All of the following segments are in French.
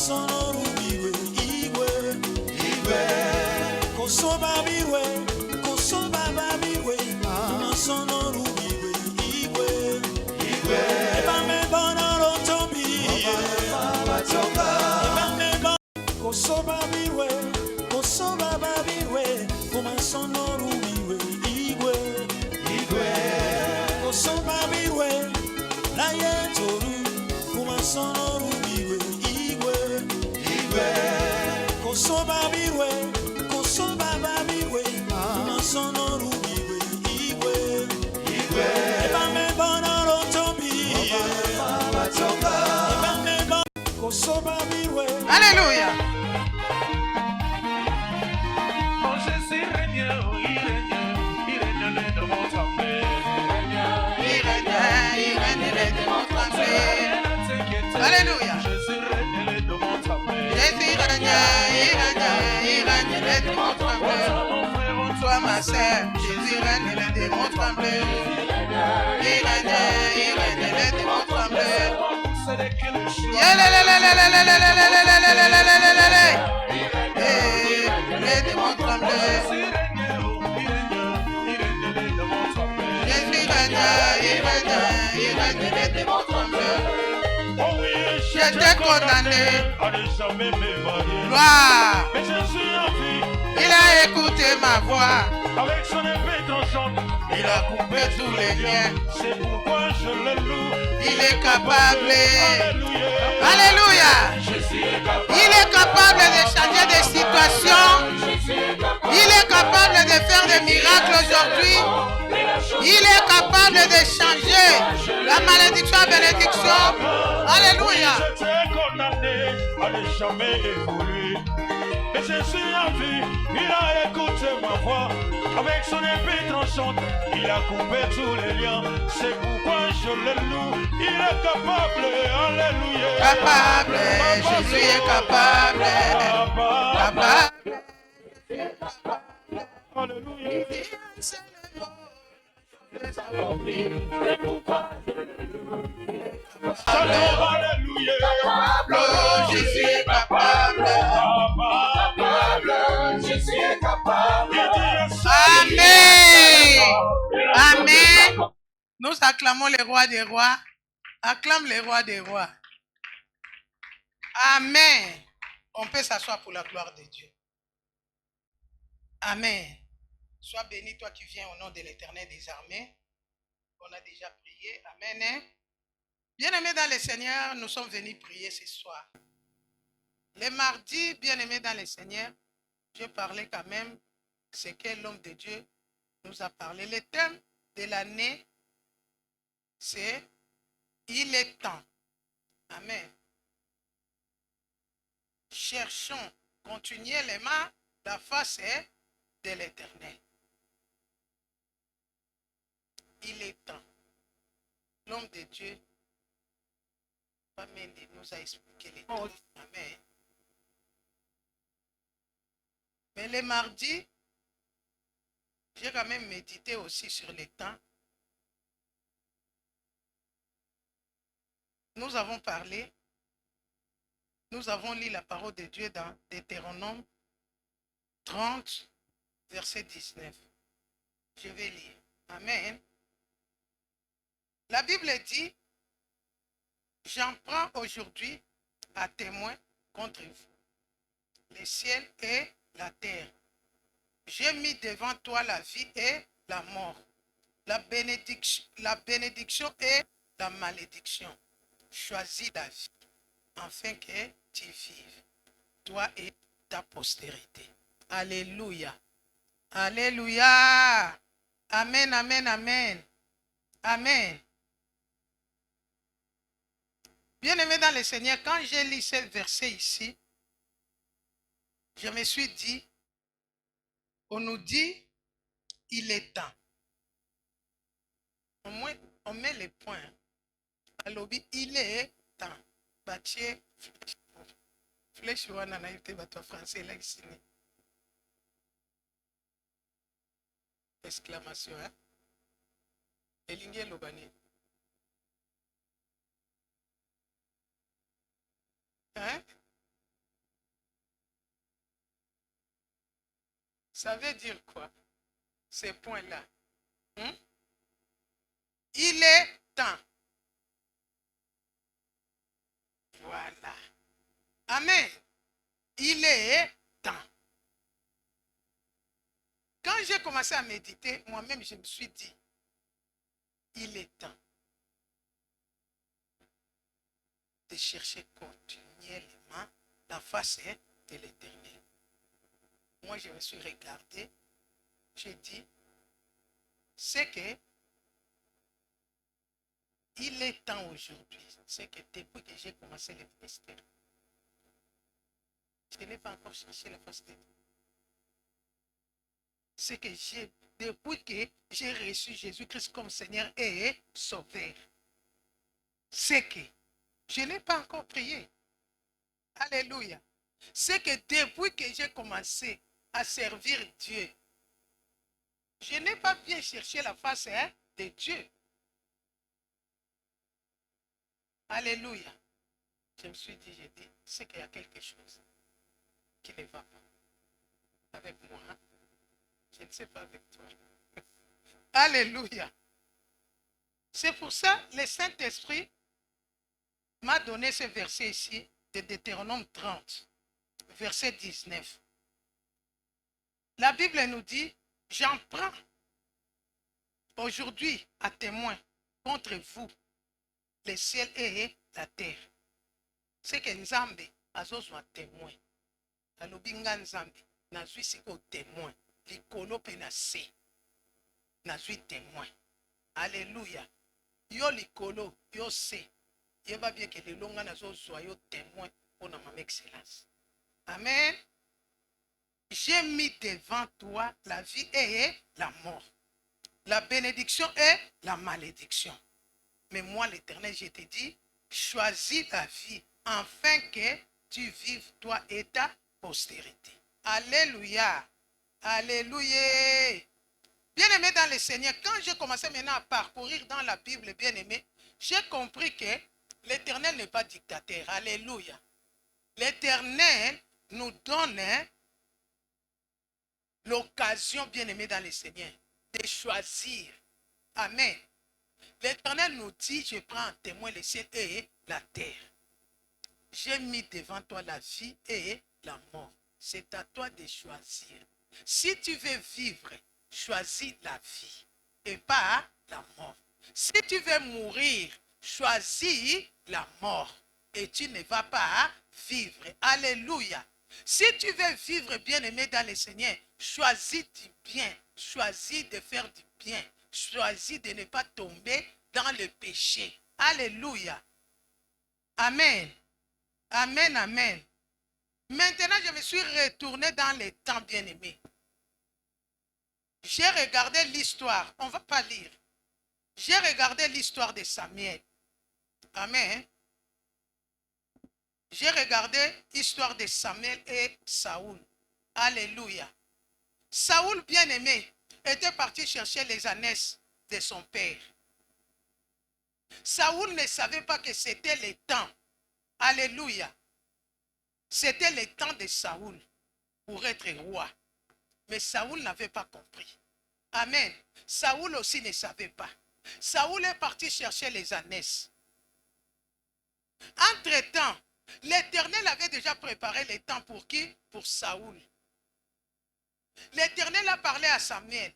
Kumasonoru iwe igwe igwe Kosoba biwe Kosoba biwe Kumasonoru iwe igwe igwe Eba me bonoro tobi Eba me bonoro Kosoba biwe Kosoba biwe Kumasonoru iwe igwe igwe Kosoba biwe La yetoru Kumasonoru iwe igwe igwe Kosoba biwe Kosoba biwe Kumasonoru iwe igwe igwe Eba me bonoro tobi Eba me bonoro Kosoba biwe Alléluia. Alléluia. Jésus règne, il règne, les démons tremblent. Toi ma sœur, Jésus règne, les démons tremblent. Il règne, les démons tremblent. Les démons tremblent. Jésus règne, il règne, les démons tremblent. J'étais condamné. Gloire. Il a écouté ma voix. Avec son épée tranchante, Il a coupé tous les liens. c'est pourquoi je le loue. Il est capable. Alléluia. Alléluia. Il est capable de changer des situations. Il est capable de faire des miracles aujourd'hui. Il est capable de changer la malédiction en bénédiction. Alléluia. J'étais condamné à ne jamais évoluer. Mais Jésus a vu, il a écouté ma voix. Avec son épée tranchante, il a coupé tous les liens. C'est pourquoi je le loue. Il est capable. Alléluia. Capable. Jésus est capable. Capable. Alléluia. Alléluia. Oh, Jésus est capable. Jésus est capable. Amen. Amen. Nous acclamons les rois des rois. Acclame les rois des rois. Amen. On peut s'asseoir pour la gloire de Dieu. Amen. Sois béni, toi qui viens au nom de l'Éternel des armées. On a déjà prié. Amen. Bien-aimés dans le Seigneur, nous sommes venus prier ce soir. Les mardis, bien-aimés dans le Seigneur, je parlais quand même ce que l'homme de Dieu nous a parlé. Le thème de l'année, c'est « Il est temps ». Amen. Cherchons continuellement la face de l'Éternel. Il est temps. L'homme de Dieu, Amen, nous a expliqué les temps. Amen. Mais les mardis, j'ai quand même médité aussi sur les temps. Nous avons parlé, nous avons lu la parole de Dieu dans Deutéronome 30, verset 19. Je vais lire. Amen. La Bible dit, j'en prends aujourd'hui à témoin contre vous, les ciels et la terre. J'ai mis devant toi la vie et la mort, la bénédiction et la malédiction. Choisis la vie, afin que tu vives, toi et ta postérité. Alléluia. Alléluia. Amen, amen, amen. Amen. Bien-aimé dans le Seigneur, quand j'ai lu ce verset ici, je me suis dit, on nous dit, il est temps. Au moins, on met les points. Alors, il est temps. Bâtier, flèche, on a été bateau français, là, ici. Exclamation, hein? Elingue Lobani. Hein? Ça veut dire quoi, ces points-là? Il est temps. Voilà. Amen. Il est temps. Quand j'ai commencé à méditer, moi-même, je me suis dit, il est temps de chercher continuellement la face de l'Éternel. Moi, je me suis regardé, j'ai dit, c'est que il est temps aujourd'hui. C'est que depuis que j'ai commencé le ministère, je n'ai pas encore cherché la face de Dieu. C'est que depuis que j'ai reçu Jésus-Christ comme Seigneur et Sauveur, c'est que je n'ai pas encore prié. Alléluia. C'est que depuis que j'ai commencé à servir Dieu, je n'ai pas bien cherché la face de Dieu. Alléluia. Je me suis dit, j'ai dit, c'est qu'il y a quelque chose qui ne va pas avec moi. Je ne sais pas avec toi. Alléluia. C'est pour ça que le Saint-Esprit m'a donné ce verset ici de Deutéronome 30, verset 19. La Bible nous dit, j'en prends aujourd'hui à témoin contre vous, le ciel et la terre. C'est que Nzambe azozwa témoin. Alobi nga Nzambe nazwi siko témoin. Likolo pe na se. Nazwi témoin. Alléluia. Yo likolo, yo se. Yeba bien que lelo nga nazozwa yo témoin pour ma excellence. Amen. J'ai mis devant toi la vie et la mort, la bénédiction et la malédiction. Mais moi, l'Éternel, je te dis, choisis la vie afin que tu vives toi et ta postérité. Alléluia. Alléluia. Bien-aimé dans le Seigneur, quand j'ai commencé maintenant à parcourir dans la Bible, bien-aimé, j'ai compris que l'Éternel n'est pas dictateur. Alléluia. L'Éternel nous donne l'occasion, bien-aimé dans le Seigneur, de choisir. Amen. L'Éternel nous dit, je prends en témoin le ciel et la terre. J'ai mis devant toi la vie et la mort. C'est à toi de choisir. Si tu veux vivre, choisis la vie et pas la mort. Si tu veux mourir, choisis la mort et tu ne vas pas vivre. Alléluia. Si tu veux vivre bien-aimé dans le Seigneur, choisis du bien, choisis de faire du bien, choisis de ne pas tomber dans le péché. Alléluia. Amen. Amen, amen. Maintenant, je me suis retourné dans les temps bien-aimés. J'ai regardé l'histoire. On ne va pas lire. J'ai regardé l'histoire de Samuel. Amen. J'ai regardé l'histoire de Samuel et Saoul. Alléluia. Saoul, bien-aimé, était parti chercher les ânesses de son père. Saoul ne savait pas que c'était le temps. Alléluia. C'était le temps de Saoul pour être roi. Mais Saoul n'avait pas compris. Amen. Saoul aussi ne savait pas. Saoul est parti chercher les ânesses. Entre-temps, l'Éternel avait déjà préparé les temps pour qui? Pour Saoul. L'Éternel a parlé à Samuel.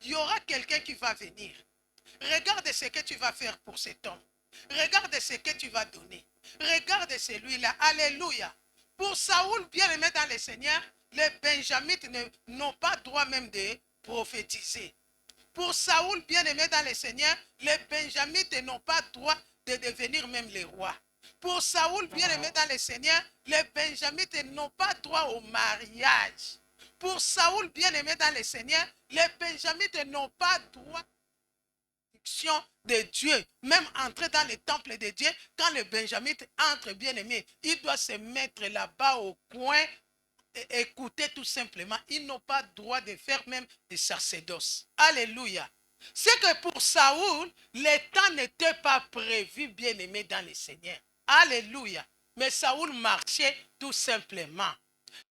Il y aura quelqu'un qui va venir. Regarde ce que tu vas faire pour cet homme. Regarde ce que tu vas donner. Regarde celui-là. Alléluia. Pour Saoul, bien-aimé dans le Seigneur, les Benjamites n'ont pas droit même de prophétiser. Pour Saoul, bien-aimé dans le Seigneur, les Benjamites n'ont pas droit de devenir même les rois. Pour Saoul, bien-aimé dans le Seigneur, les Benjamites n'ont pas droit au mariage. Pour Saoul, bien-aimé dans le Seigneur, les Benjamites n'ont pas droit de Dieu. Même entrer dans le temple de Dieu, quand les Benjamites entrent, bien-aimé, il doit se mettre là-bas au coin et écouter tout simplement. Ils n'ont pas droit de faire même des sacerdoces. Alléluia. C'est que pour Saoul, le temps n'était pas prévu, bien-aimé dans le Seigneur. Alléluia. Mais Saoul marchait tout simplement.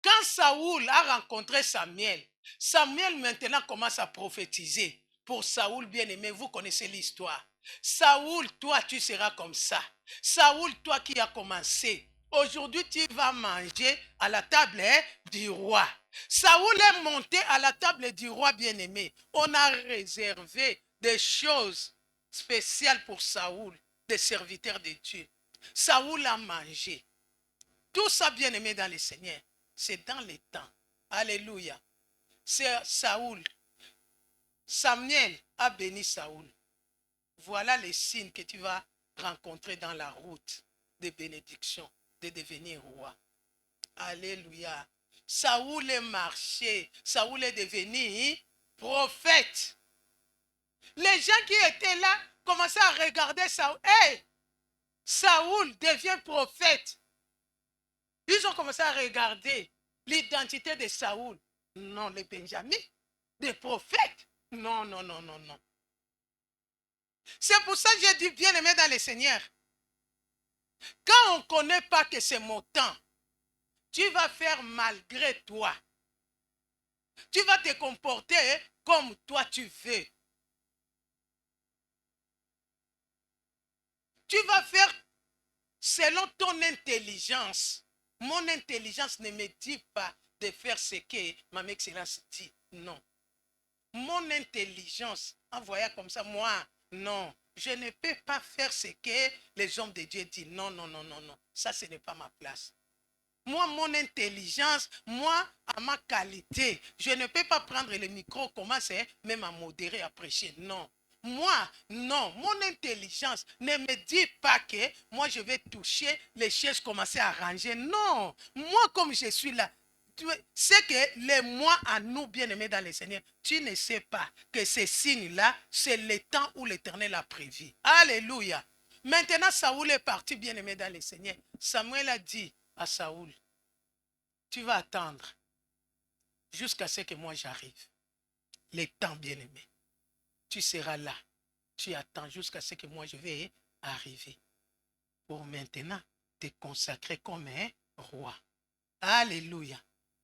Quand Saoul a rencontré Samuel, Samuel maintenant commence à prophétiser pour Saoul bien-aimé. Vous connaissez l'histoire. Saoul, toi, tu seras comme ça. Saoul, toi qui as commencé. Aujourd'hui, tu vas manger à la table du roi. Saoul est monté à la table du roi bien-aimé. On a réservé des choses spéciales pour Saoul, des serviteurs de Dieu. Saoul a mangé. Tout ça bien-aimé dans le Seigneur. C'est dans les temps. Alléluia. C'est Saoul. Samuel a béni Saoul. Voilà les signes que tu vas rencontrer dans la route de bénédiction, de devenir roi. Alléluia. Saoul est marché. Saoul est devenu prophète. Les gens qui étaient là commençaient à regarder Saoul. Hey, Saoul devient prophète. Ils ont commencé à regarder l'identité de Saoul. Non, les Benjamins, des prophètes. Non, non, non, non, non. C'est pour ça que j'ai dit bien aimé dans le Seigneur. Quand on ne connaît pas que c'est mon temps, tu vas faire malgré toi. Tu vas te comporter comme toi tu veux. Tu vas faire selon ton intelligence. Mon intelligence ne me dit pas de faire ce que ma excellence dit. Non. Mon intelligence, en voyant comme ça, moi, non. Je ne peux pas faire ce que les hommes de Dieu disent. Non, non, non, non, non. Ça, ce n'est pas ma place. Moi, mon intelligence, moi, à ma qualité, je ne peux pas prendre le micro, commencer même à modérer, à prêcher. Non. Moi, non. Mon intelligence ne me dit pas que moi, je vais toucher les chaises, commencer à ranger. Non. Moi, comme je suis là, c'est que les mois à nous, bien-aimés dans le Seigneur, tu ne sais pas que ces signes-là, c'est le temps où l'Éternel a prévu. Alléluia. Maintenant, Saoul est parti, bien-aimé dans le Seigneur. Samuel a dit à Saoul, tu vas attendre jusqu'à ce que moi j'arrive. Le temps, bien-aimé. Tu seras là. Tu attends jusqu'à ce que moi je vais arriver. Pour maintenant te consacrer comme un roi. Alléluia.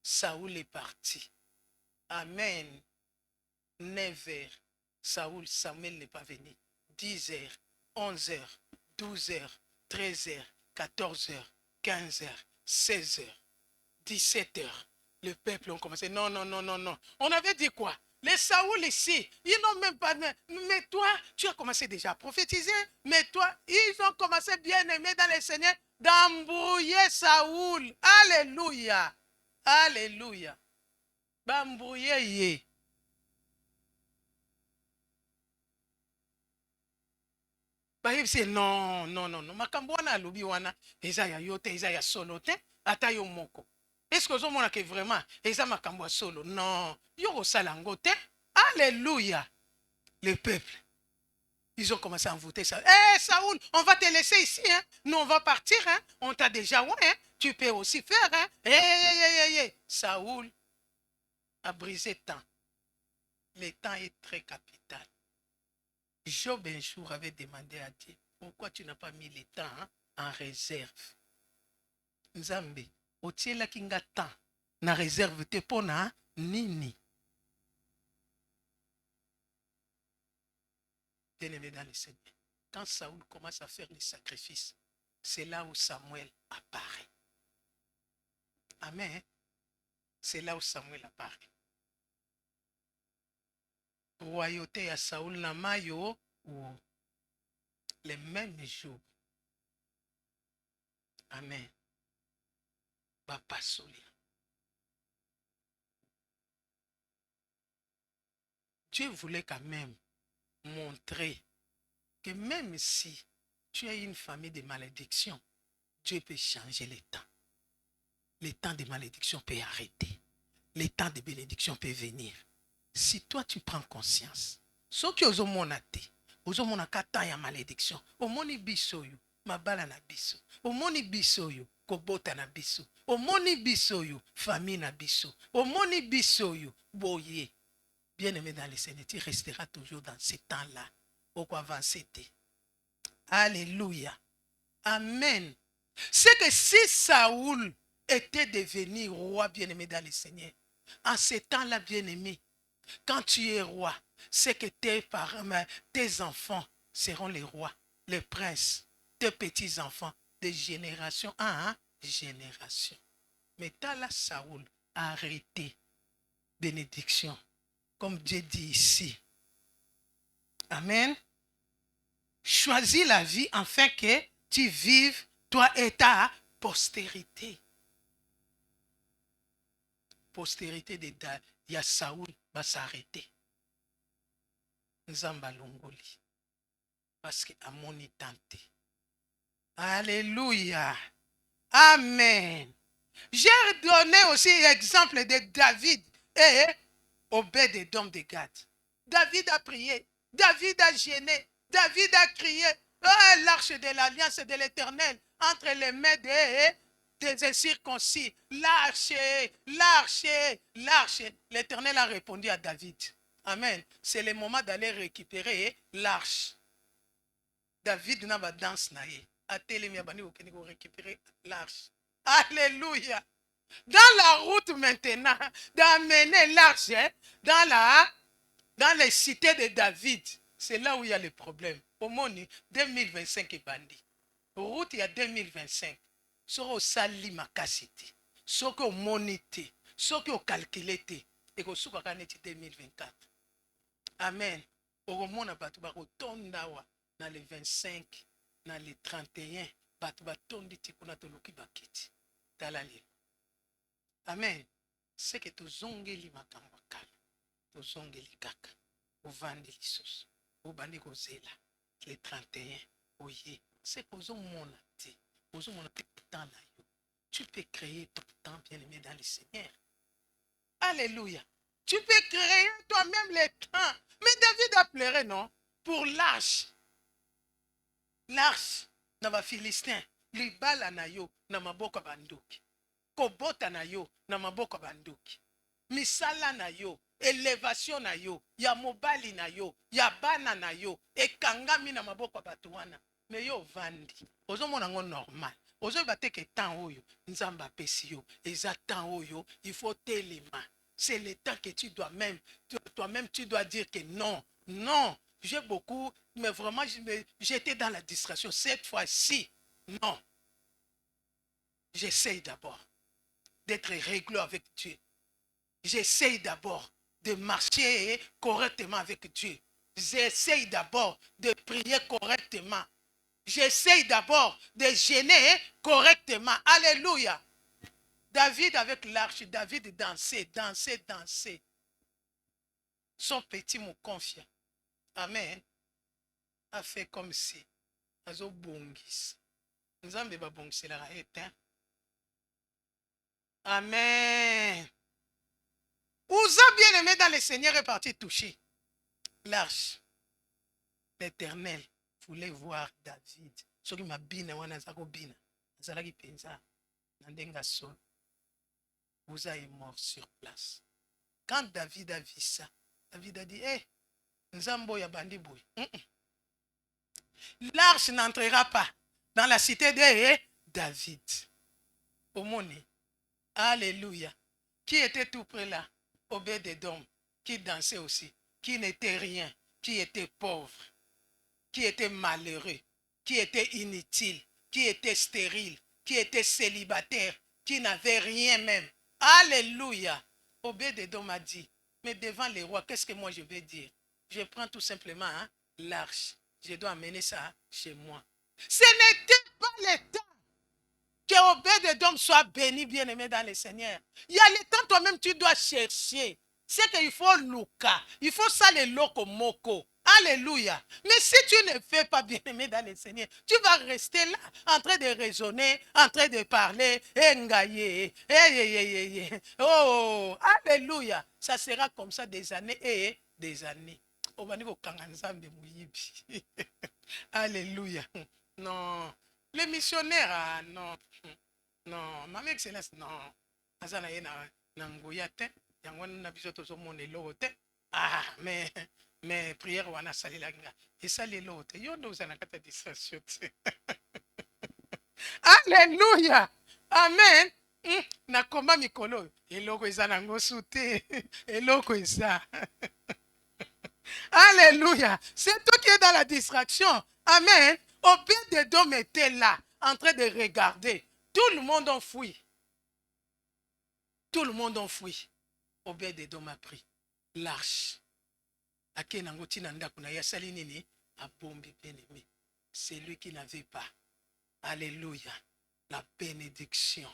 Saoul est parti. Amen. 9 heures. Samuel n'est pas venu. 10 heures, 11 heures, 12 heures, 13 heures, 14 heures, 15 heures, 16 heures, 17 heures. Le peuple a commencé. Non, non, non, non, non. On avait dit quoi? Les Saoul ici, ils n'ont même pas... Mais toi, tu as commencé déjà à prophétiser. Mais toi, ils ont commencé bien aimé dans le Seigneur d'embrouiller Saoul. Alléluia. Alléluia. Bambrouiller. Non, non, non, non. Makambo wana alobi wana, eza ya yote, eza ya solo te, ata yo moko. Est-ce que vous avez vraiment, eza makambo solo? Non. Yo salango te. Alléluia. Le peuple, ils ont commencé à envoûter ça. Hé, Saoul, on va te laisser ici, hein? Nous, on va partir, hein? On t'a déjà, ouais, hein? Tu peux aussi faire, hein? Hé. Saoul a brisé le temps. Le temps est très capital. Job un jour avait demandé à Dieu, pourquoi tu n'as pas mis le temps en réserve? Nzambe, otiela kinga temps na réserve te pona nini? Bien-aimé dans le Seigneur, quand Saoul commence à faire les sacrifices, c'est là où Samuel apparaît. Amen. C'est là où Samuel apparaît. Royauté à Saoul Namayo, ou les mêmes jours. Amen. Papa Solia. Dieu voulait quand même montrer que même si tu as une famille de malédiction, Dieu peut changer les temps. Les temps de malédiction peut arrêter. Les temps de bénédiction peut venir. Si toi tu prends conscience, ce qui est au monate, aux monakata ya malédiction, au moni bisoyo, mabala na biso, au moni bisoyo, kobota na biso, au moni bisoyo, famille na biso, au moni bisoyo, boye. Bien-aimé dans le Seigneur, tu resteras toujours dans ce temps-là. Pourquoi avancer? Alléluia. Amen. C'est que si Saoul était devenu roi, bien-aimé dans le Seigneur, En ces temps-là, bien-aimé, quand tu es roi, c'est que tes parents, tes enfants seront les rois, les princes, tes petits-enfants, de génération en génération. Mais Tala Saoul a arrêté bénédiction, comme Dieu dit ici. Amen. Choisis la vie afin que tu vives, toi et ta postérité. Postérité de ya Saoul va s'arrêter. Nzamba Longoli. Parce que amoni tenté. Alléluia. Amen. J'ai donné aussi l'exemple de David et Obed-Edom de Gad. David a prié, David a gêné, David a crié. Oh, l'arche de l'alliance de l'Éternel entre les mains des incirconcis. L'arche, l'arche, l'arche. L'Éternel a répondu à David. Amen. C'est le moment d'aller récupérer l'arche. David n'a pas danse naïe. A télé récupérer l'arche. Alléluia. Dans la route maintenant, d'amener l'arche dans les cités de David, c'est là où il y a le problème. Au monde 2025 est bandit. Route il y a 2025. Sur au sali makasiti. Sur au monité. Sur au calculé. Et au souk 2024. Amen. Au monde a battu au tondawa dans les 25, dans les 31. Battu tondi tikuna toluki bakiti. Talali. Amen. C'est que tu zongeli makambo kala. Tu zongeli kaka. Tu vandi lisos. Tu bandi kozela. Les 31. Oye. C'est que tu mona ti. Tu mona ti temps na yo. Tu peux créer ton temps bien-aimé dans le Seigneur. Alléluia. Tu peux créer toi-même les temps. Mais David a pleuré, non? Pour l'arche. L'arche. Naba Philistin. Libala na yo. Na maboko banduki. Kobota na yo na maboko banduki. Misala na yo, élévation na yo, ya mobali na yo, ya bana na yo, ekangami na maboko batuwana. Mais yo vandi. Ozo monango normal. Ozo bateke temps oyo, nzamba pesi yo, eza temps oyo, il faut telema. C'est le temps que tu dois même, toi-même tu dois dire que non, non, j'ai beaucoup, mais vraiment j'étais dans la distraction. Cette fois-ci, non. J'essaye d'abord d'être réglo avec Dieu. J'essaye d'abord de marcher correctement avec Dieu. J'essaye d'abord de prier correctement. J'essaye d'abord de gêner correctement. Alléluia. David avec l'arche, David dansait, dansait, dansait. Son petit mot confiant. Amen. A fait comme si. Azo bongis. Nous avons pas bongis la éteint. Amen. Ouza bien-aimé dans le Seigneur est parti toucher l'arche. L'Éternel voulait voir David. Ce qui m'a bina wana zako bina. Zalaki penza. Nandenga sol. Ouza est mort sur place. Quand David a vu ça, David a dit, eh, Nzambo ya bandi boy. L'arche n'entrera pas dans la cité de David. Au monde. Alléluia. Qui était tout près là? Obed-Edom, qui dansait aussi, qui n'était rien, qui était pauvre, qui était malheureux, qui était inutile, qui était stérile, qui était célibataire, qui n'avait rien même. Alléluia. Obed-Edom a dit, mais devant les rois, qu'est-ce que moi je vais dire? Je prends tout simplement l'arche. Je dois amener ça chez moi. Ce n'était pas le temps que Obed-Edom soit béni, bien-aimé dans le Seigneur. Il y a le temps, toi-même, tu dois chercher. C'est qu'il faut Luka. Il faut ça le loko moko. Alléluia. Mais si tu ne fais pas, bien-aimé dans le Seigneur, tu vas rester là, en train de raisonner, en train de parler. Oh, alléluia. Ça sera comme ça des années et des années. Alléluia. Non. Les missionnaires, non. Non, ma excellence, non. Azana yena nangoyate, yango na biso tozo mone lote. Ah, mais prière wana salila nga. Et sali lote. Yondo uzana kata distraction. Alléluia. Amen. Nakoma mikolo. Eloko eza nango sute. Eloko eza. Alléluia. C'est toi qui es dans la distraction. Amen. Obed-Edom était là, en train de regarder. Tout le monde en fouille. Tout le monde en fouille. Obed-Edom a pris l'arche. C'est lui qui n'avait pas. Alléluia. La bénédiction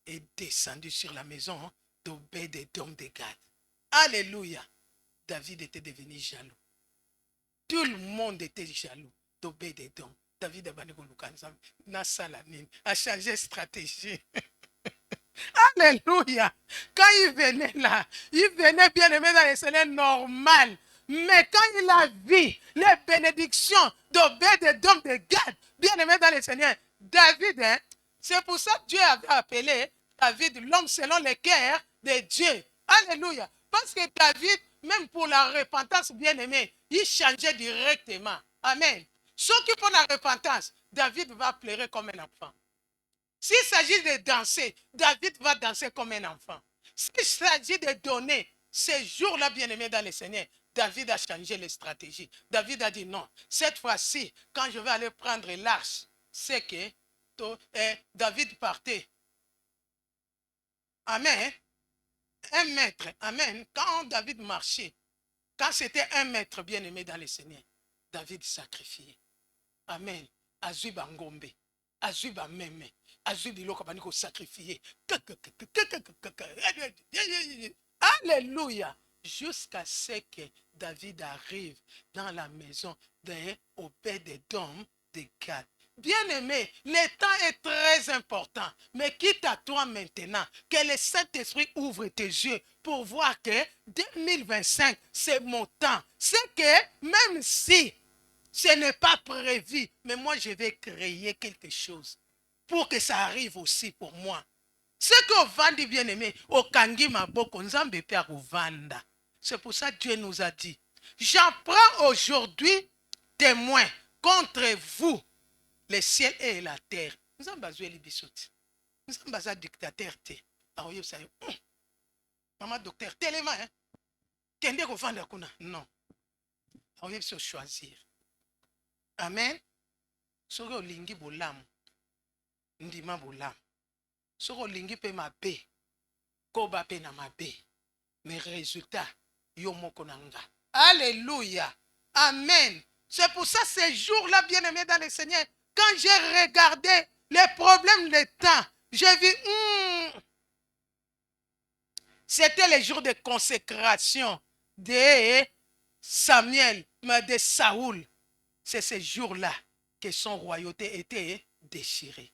est descendue sur la maison d'Obed-Edom de Gad. Alléluia. David était devenu jaloux. Tout le monde était jaloux d'Obed-Edom. David a changé de stratégie. Alléluia. Quand il venait là, il venait bien aimé dans les Seigneur normal. Mais quand il a vu les bénédictions d'Obed-Edom de Gad, bien aimé dans les Seigneur, David, hein, c'est pour ça que Dieu avait appelé David l'homme selon le cœur de Dieu. Alléluia. Parce que David, même pour la repentance, bien aimé, il changeait directement. Amen. Ceux qui font la repentance, David va pleurer comme un enfant. S'il s'agit de danser, David va danser comme un enfant. S'il s'agit de donner, ces jours-là, bien aimé dans le Seigneur, David a changé les stratégies. David a dit non. Cette fois-ci, quand je vais aller prendre l'arche, c'est que David partait. Amen. 1 mètre. Amen. Quand David marchait, quand c'était 1 mètre, bien aimé dans le Seigneur, David sacrifiait. Amen. Azuba Ngombe. Azuba Meme. Azuba Biloko Baniko sacrifié. Alléluia. Jusqu'à ce que David arrive dans la maison d'Obed-Edom de Gad. Bien-aimé, le temps est très important. Mais quitte à toi maintenant, que le Saint-Esprit ouvre tes yeux pour voir que 2025, c'est mon temps. C'est que même si ce n'est pas prévu, mais moi je vais créer quelque chose pour que ça arrive aussi pour moi. Ce que Vandi bien-aimé, au Kangi Maboko, Nzambe Père Vanda. C'est pour ça que Dieu nous a dit, j'en prends aujourd'hui témoin contre vous, le ciel et la terre. Nous sommes basés les bisoutis. Nous sommes basés dictateur. Maman docteur, tellement, hein? Kende ko vanda kuna? Non. On va choisir. Amen. Soko lingi bolamu. Ndima bolamu. Soko lingi pe mabe. Koba pe na mabe. Mais résultat, yomoko nanga. Alléluia. Amen. C'est pour ça ces jours-là, bien-aimés dans le Seigneur, quand j'ai regardé les problèmes de temps, j'ai vu, c'était les jours de consécration de Samuel, de Saoul. C'est ces jours-là que son royauté était déchirée.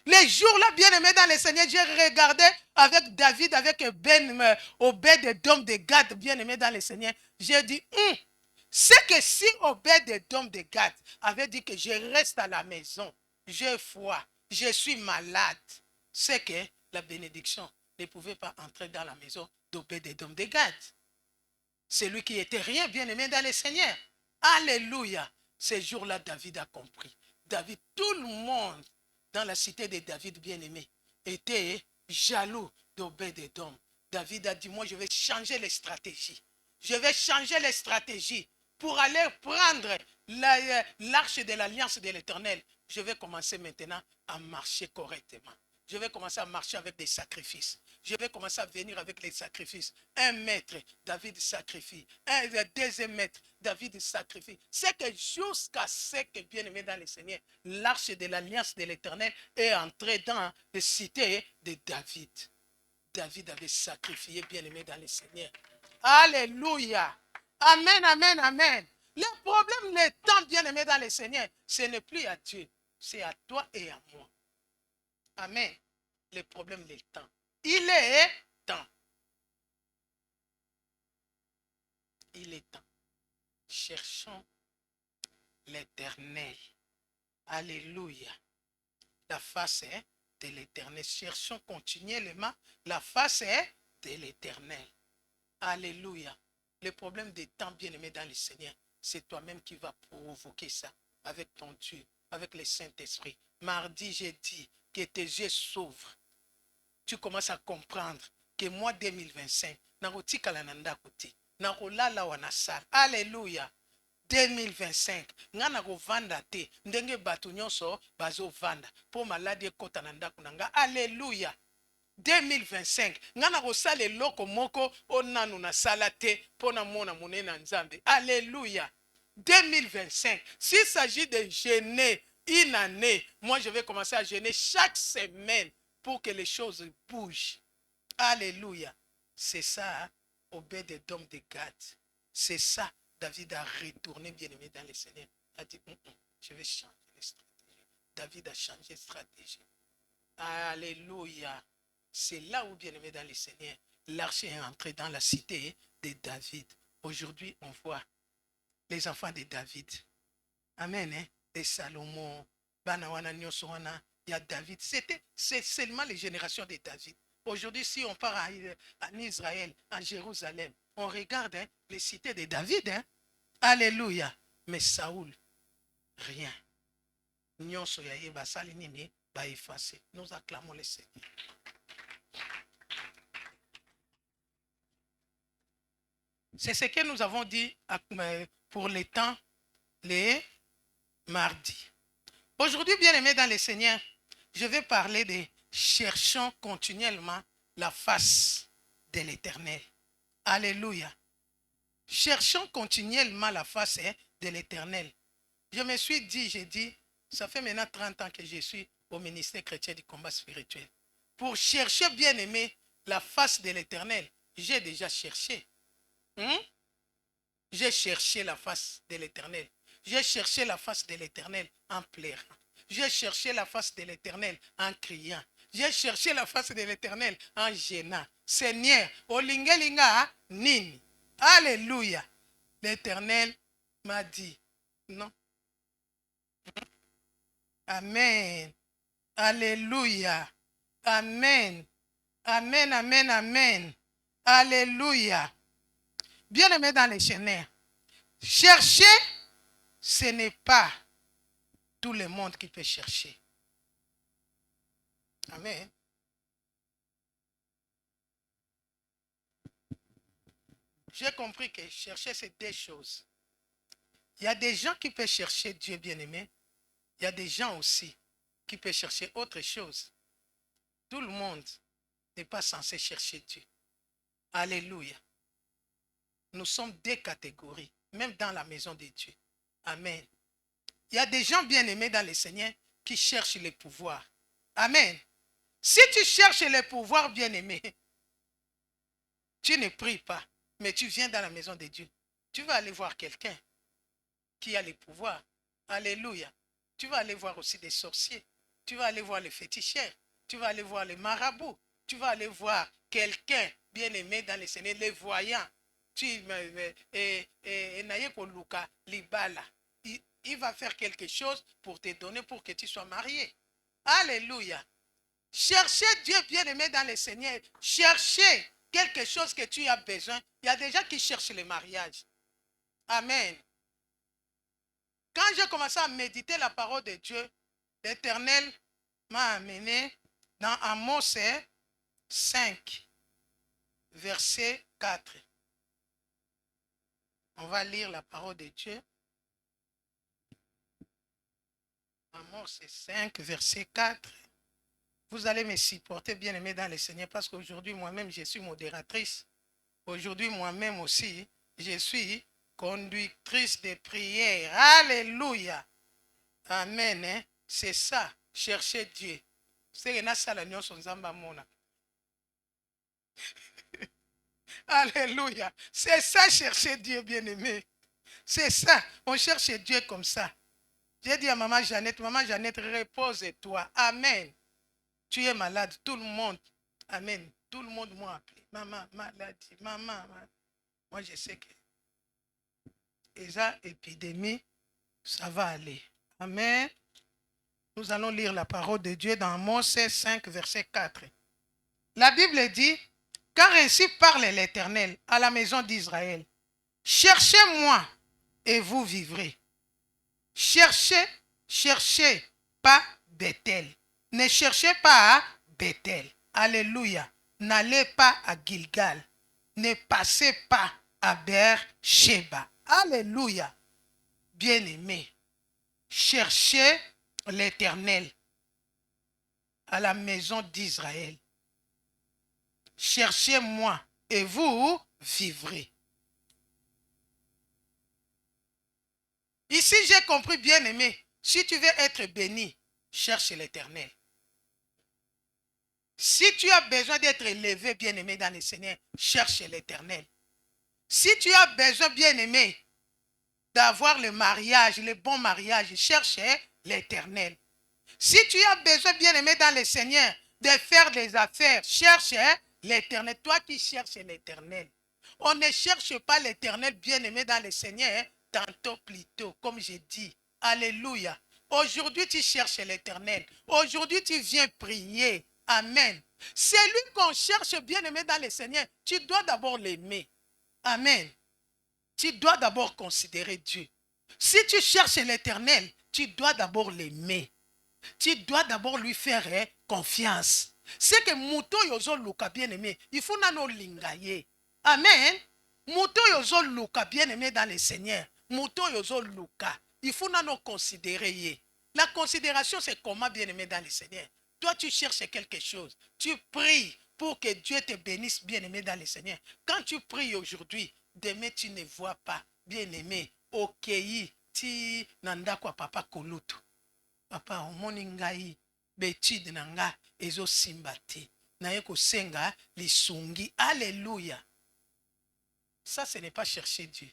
Les jours-là, bien-aimés dans le Seigneur, j'ai regardé avec David, avec Obed-Edom de Gad, bien-aimé dans le Seigneur. J'ai dit, c'est que si Obed-Edom de Gad avait dit que je reste à la maison, j'ai foi, je suis malade, c'est que la bénédiction ne pouvait pas entrer dans la maison d'Obed-Edom de Gad. C'est lui qui était rien, bien-aimé dans le Seigneur. Alléluia. Ces jours-là, David a compris. David, tout le monde dans la cité de David bien-aimé était jaloux d'Obed-Edom. David a dit, moi je vais changer les stratégies. Je vais changer les stratégies pour aller prendre l'arche de l'alliance de l'Éternel. Je vais commencer maintenant à marcher correctement. Je vais commencer à marcher avec des sacrifices. Je vais commencer à venir avec les sacrifices. 1 mètre, David sacrifie. 2 mètres, David sacrifie. C'est que jusqu'à ce que, bien aimé dans le Seigneur, l'arche de l'alliance de l'Éternel est entrée dans la cité de David. David avait sacrifié, bien aimé dans le Seigneur. Alléluia. Amen, amen, amen. Le problème, le temps, bien aimé dans le Seigneur, ce n'est plus à Dieu, c'est à toi et à moi. Amen. Le problème, le temps. Il est temps. Il est temps. Cherchons l'Éternel. Alléluia. La face est de l'Éternel. Cherchons continuellement la face est de l'Éternel. Alléluia. Le problème des temps, bien-aimé dans le Seigneur, c'est toi-même qui vas provoquer ça avec ton Dieu, avec le Saint-Esprit. Mardi, j'ai dit que tes yeux s'ouvrent tu commences à comprendre que moi 2025, nakotikala na ndako te, nakolala wana sala. Alléluia. 2025 nga nakovanda te ndenge bato nyonso bazovanda mpo maladi ekota na ndako na nga. Alléluia. 2025 nga nakosala eloko moko o nanu nasala te mpo namona monene na Nzambe. Alléluia. 2025, s'il s'agit de jeûner une année, moi je vais commencer à jeûner chaque semaine pour que les choses bougent. Alléluia. C'est ça, hein? Obed-Edom de Gad. C'est ça, David a retourné bien-aimé dans le Seigneur. Il a dit, je vais changer de stratégie. David a changé de stratégie. Alléluia. C'est là où, bien-aimé dans le Seigneur, l'arche est entré dans la cité de David. Aujourd'hui, on voit les enfants de David. Amen. Hein? De Salomon, Banawana, Nyosowana, il y a David. C'est seulement les générations de David. Aujourd'hui, si on part en Israël, en Jérusalem, on regarde, hein, les cités de David. Hein? Alléluia. Mais Saoul, rien. Nyonso ya yeba sali nini ba effacé. Nous acclamons le Seigneur. C'est ce que nous avons dit pour les temps, les mardis. Aujourd'hui, bien-aimés dans le Seigneur, je vais parler de cherchons continuellement la face de l'Éternel. Alléluia. Cherchons continuellement la face de l'Éternel. Je me suis dit, j'ai dit, ça fait maintenant 30 ans que je suis au ministère chrétien du combat spirituel. Pour chercher, bien-aimé, la face de l'Éternel, j'ai déjà cherché. J'ai cherché la face de l'Éternel. J'ai cherché la face de l'Éternel en pleurant. J'ai cherché la face de l'Éternel en criant. J'ai cherché la face de l'Éternel en gênant. Seigneur, olingelinga nini. Alléluia. L'Éternel m'a dit non. Amen. Alléluia. Amen. Amen, amen, amen. Alléluia. Bien-aimé dans les Seigneur, chercher, ce n'est pas tout le monde qui peut chercher. Amen. J'ai compris que chercher, c'est deux choses. Il y a des gens qui peuvent chercher Dieu bien-aimé. Il y a des gens aussi qui peuvent chercher autre chose. Tout le monde n'est pas censé chercher Dieu. Alléluia. Nous sommes deux catégories, même dans la maison de Dieu. Amen. Il y a des gens bien-aimés dans le Seigneur qui cherchent les pouvoirs. Amen. Si tu cherches les pouvoirs bien-aimés, tu ne pries pas, mais tu viens dans la maison de Dieu. Tu vas aller voir quelqu'un qui a les pouvoirs. Alléluia. Tu vas aller voir aussi des sorciers. Tu vas aller voir les féticheurs. Tu vas aller voir les marabouts. Tu vas aller voir quelqu'un bien-aimé dans le Seigneur, les voyants. Il va faire quelque chose pour te donner pour que tu sois marié. Alléluia. Cherchez Dieu bien-aimé dans le Seigneur. Cherchez quelque chose que tu as besoin. Il y a des gens qui cherchent le mariage. Amen. Quand j'ai commencé à méditer la parole de Dieu, l'Éternel m'a amené dans Amos 5, verset 4. On va lire la parole de Dieu. Amos 5, verset 4. Vous allez me supporter, bien-aimé dans le Seigneur, parce qu'aujourd'hui, moi-même, je suis modératrice. Aujourd'hui, moi-même aussi, je suis conductrice de prière. Alléluia. Amen. Hein? C'est ça, chercher Dieu. C'est Alléluia. C'est ça, chercher Dieu, bien-aimé. C'est ça. On cherche Dieu comme ça. J'ai dit à maman Jeannette, repose-toi. Amen. Tu es malade. Tout le monde. Amen. Tout le monde m'a appelé. Maman, maladie. Maman. Moi, je sais que les épidémies, ça va aller. Amen. Nous allons lire la parole de Dieu dans Amos 5, verset 4. La Bible dit, car ainsi parle l'Éternel à la maison d'Israël. Cherchez-moi et vous vivrez. Cherchez, cherchez, pas Bethel. Ne cherchez pas à Bethel. Alléluia. N'allez pas à Gilgal. Ne passez pas à Beersheba. Alléluia. Bien-aimés, cherchez l'Éternel à la maison d'Israël. Cherchez-moi et vous vivrez. Ici, j'ai compris, bien-aimé, si tu veux être béni, cherche l'Éternel. Si tu as besoin d'être élevé, bien-aimé, dans le Seigneur, cherche l'Éternel. Si tu as besoin, bien-aimé, d'avoir le mariage, le bon mariage, cherche l'Éternel. Si tu as besoin, bien-aimé, dans le Seigneur, de faire des affaires, cherche l'Éternel. Toi qui cherches l'Éternel. On ne cherche pas l'Éternel, bien-aimé, dans le Seigneur, tantôt plutôt, comme j'ai dit. Alléluia. Aujourd'hui, tu cherches l'Éternel. Aujourd'hui, tu viens prier. Amen. C'est lui qu'on cherche, bien-aimé, dans le Seigneur. Tu dois d'abord l'aimer. Amen. Tu dois d'abord considérer Dieu. Si tu cherches l'Éternel, tu dois d'abord l'aimer. Tu dois d'abord lui faire confiance. C'est que Mouto Yozo Luka bien-aimé, il faut nano lingaye. Amen. Mouto Yozo Luka bien-aimé dans le Seigneur. Mouto Yozo Luka, il faut nano considérer. La considération, c'est comment bien-aimé dans le Seigneur. Toi, tu cherches quelque chose. Tu pries pour que Dieu te bénisse, bien-aimé dans le Seigneur. Quand tu pries aujourd'hui, demain, tu ne vois pas, bien-aimé, okei, ti nanda kwa papa kolutu. Papa, omoni ngai, betide na nga, ezo simbati. Na ye kosenga, lisungi. Alléluia. Ça, ce n'est pas chercher Dieu.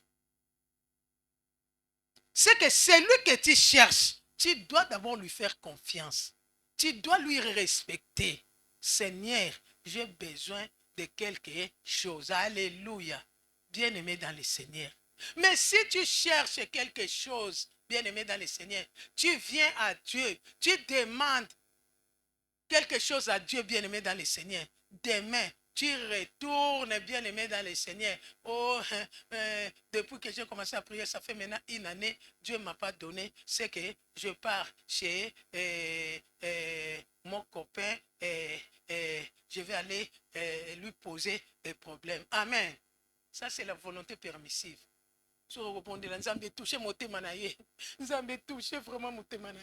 C'est que celui que tu cherches, tu dois d'abord lui faire confiance. Tu dois lui respecter. Seigneur, j'ai besoin de quelque chose. Alléluia. Bien-aimé dans le Seigneur. Mais si tu cherches quelque chose, bien-aimé dans le Seigneur, tu viens à Dieu, tu demandes quelque chose à Dieu, bien-aimé dans le Seigneur. Demain, tu retournes, bien-aimé dans le Seigneur. Oh, depuis que j'ai commencé à prier, ça fait maintenant une année, Dieu ne m'a pas donné. C'est que je pars chez mon copain et je vais aller lui poser des problèmes. Amen. Ça, c'est la volonté permissive. Sur répondre, nous avons touché mon thème. Nous avons touché vraiment mon thème.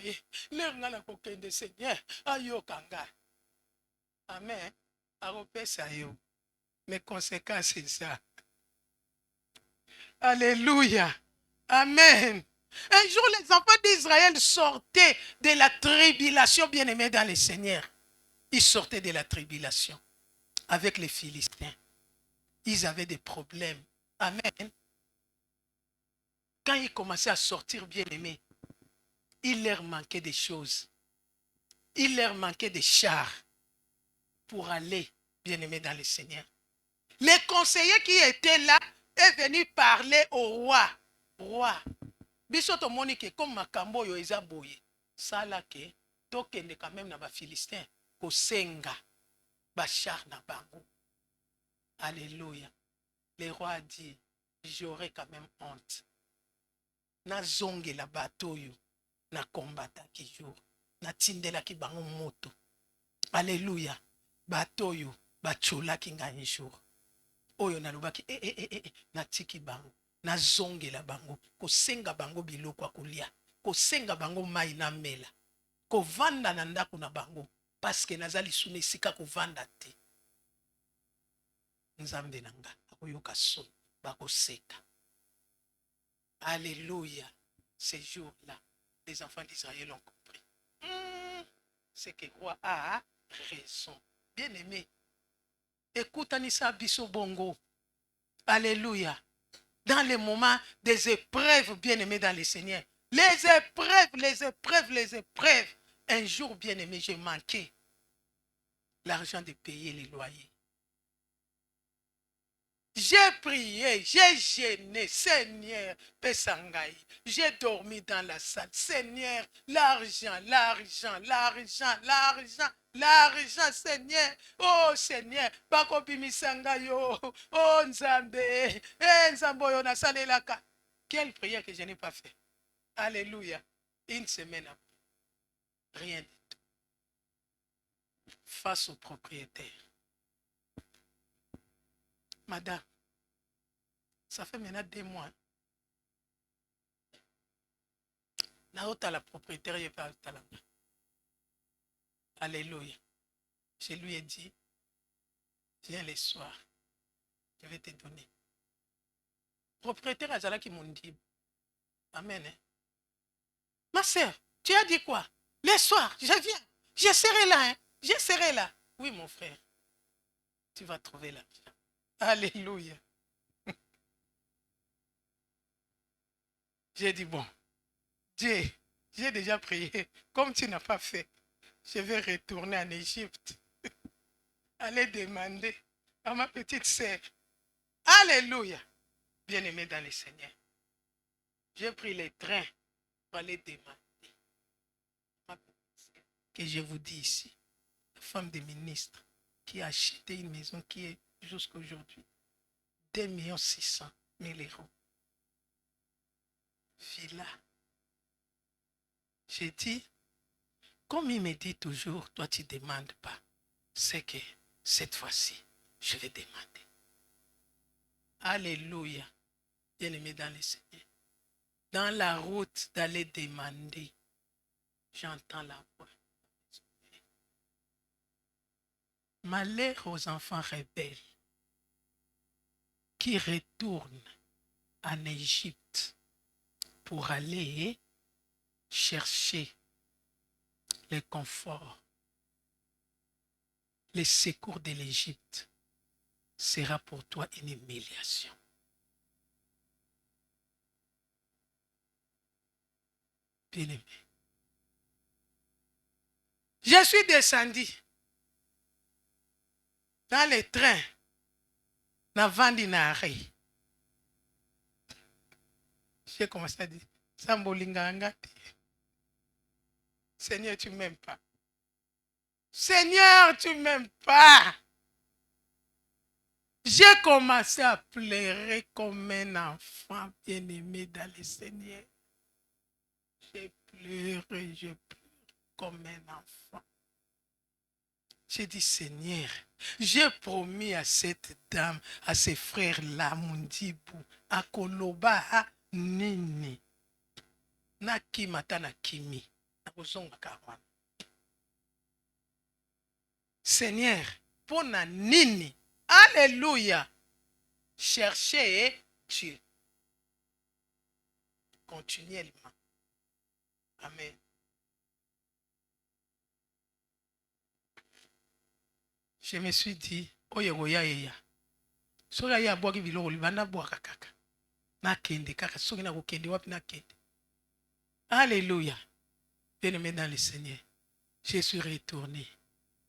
L'air n'a pas de Seigneur. Ayo kanga. Amen. Mes conséquences, c'est ça. Alléluia. Amen. Un jour, les enfants d'Israël sortaient de la tribulation, bien-aimés dans le Seigneur. Ils sortaient de la tribulation avec les Philistins. Ils avaient des problèmes. Amen. Quand ils commençaient à sortir, bien-aimés, il leur manquait des choses. Il leur manquait des chars pour aller, bien-aimés dans le Seigneur. Les conseillers qui étaient là est venu parler au roi. Roi, bisoto monike comme makambo yo eza boye. Ça là que tokende quand même na ba Philistins ko senga ba char na bango. Alléluia. Le roi a dit, j'aurai quand même honte. Na zonge la bateau yo na kombata ki jour. Na tindela ki bango moto. Alléluia. Bateau yo ba chola ki ngani jour. Oyo na lubaki na tiki bango. Na zonge la bango. Ko senga bango biloko kolia. Ko senga bango mai na mela. Ko vanda na ndako na bango. Parce que nazali sune sika ko vanda te. Nzambe nanga. Akoyoka son. Bako seka. Alléluia. Ces jours-là, les enfants d'Israël ont compris. C'est que roi a raison. Bien aimé. Écoute Anissa Bisso Bongo. Alléluia. Dans les moments des épreuves, bien aimés dans le Seigneur. Les épreuves. Un jour, bien aimé, j'ai manqué l'argent de payer les loyers. J'ai prié, j'ai gêné, Seigneur, Pessangaï. J'ai dormi dans la salle. Seigneur, l'argent, Seigneur. Oh, Seigneur, Bakobimissangayo. Oh, Nzambe. Nzamboyo na salelaka. Quelle prière que je n'ai pas fait. Alléluia. Une semaine après. Rien du tout. face au propriétaire. Madame, ça fait maintenant 2 mois. Naota la propriétaire, il pas à la. Alléluia. Je lui ai dit, viens les soirs, je vais te donner. Propriétaire Azala qui m'ont dit, amen. Hein? Ma soeur, tu as dit quoi? Les soirs, je viens, je serai là, hein? Je serai là. Oui, mon frère, tu vas trouver l'argent. Alléluia. J'ai dit, bon, Dieu, j'ai déjà prié. Comme tu n'as pas fait, je vais retourner en Égypte. Aller demander à ma petite sœur. Alléluia. Bien-aimé dans le Seigneur. J'ai pris les trains pour aller demander. Que je vous dis ici, la femme de ministre qui a acheté une maison qui est jusqu'à aujourd'hui 2 600 000 euros. Villa. J'ai dit, comme il me dit toujours, toi tu ne demandes pas. C'est que cette fois-ci, je vais demander. Alléluia. Bien-aimé dans le Seigneur. Dans la route d'aller demander, j'entends la voix. Malheur aux enfants rebelles qui retournent en Égypte pour aller chercher le confort, le secours de l'Égypte sera pour toi une humiliation. Bien-aimé, je suis descendu dans le train, dans Vandinare. J'ai commencé à dire, Sambolingangati. Seigneur, tu ne m'aimes pas. Seigneur, tu ne m'aimes pas. J'ai commencé à pleurer comme un enfant bien-aimé dans le Seigneur. J'ai pleuré, je pleure comme un enfant. J'ai dit, Seigneur, j'ai promis à cette dame, à ces frères-là, Mundibu, à Koloba, à Nini, na Kimata na Kimi, na Bozonga Kawana. Seigneur, pour na Nini, alléluia, cherchez Dieu. Continuellement. Amen. Je me suis dit, oyegoya eya. Soki ya abwaki biloko libanda bwaka kaka. Nakende kaka soki na kokende wapi nakende. Alléluia. Bien-aimé dans le Seigneur. Je suis retourné.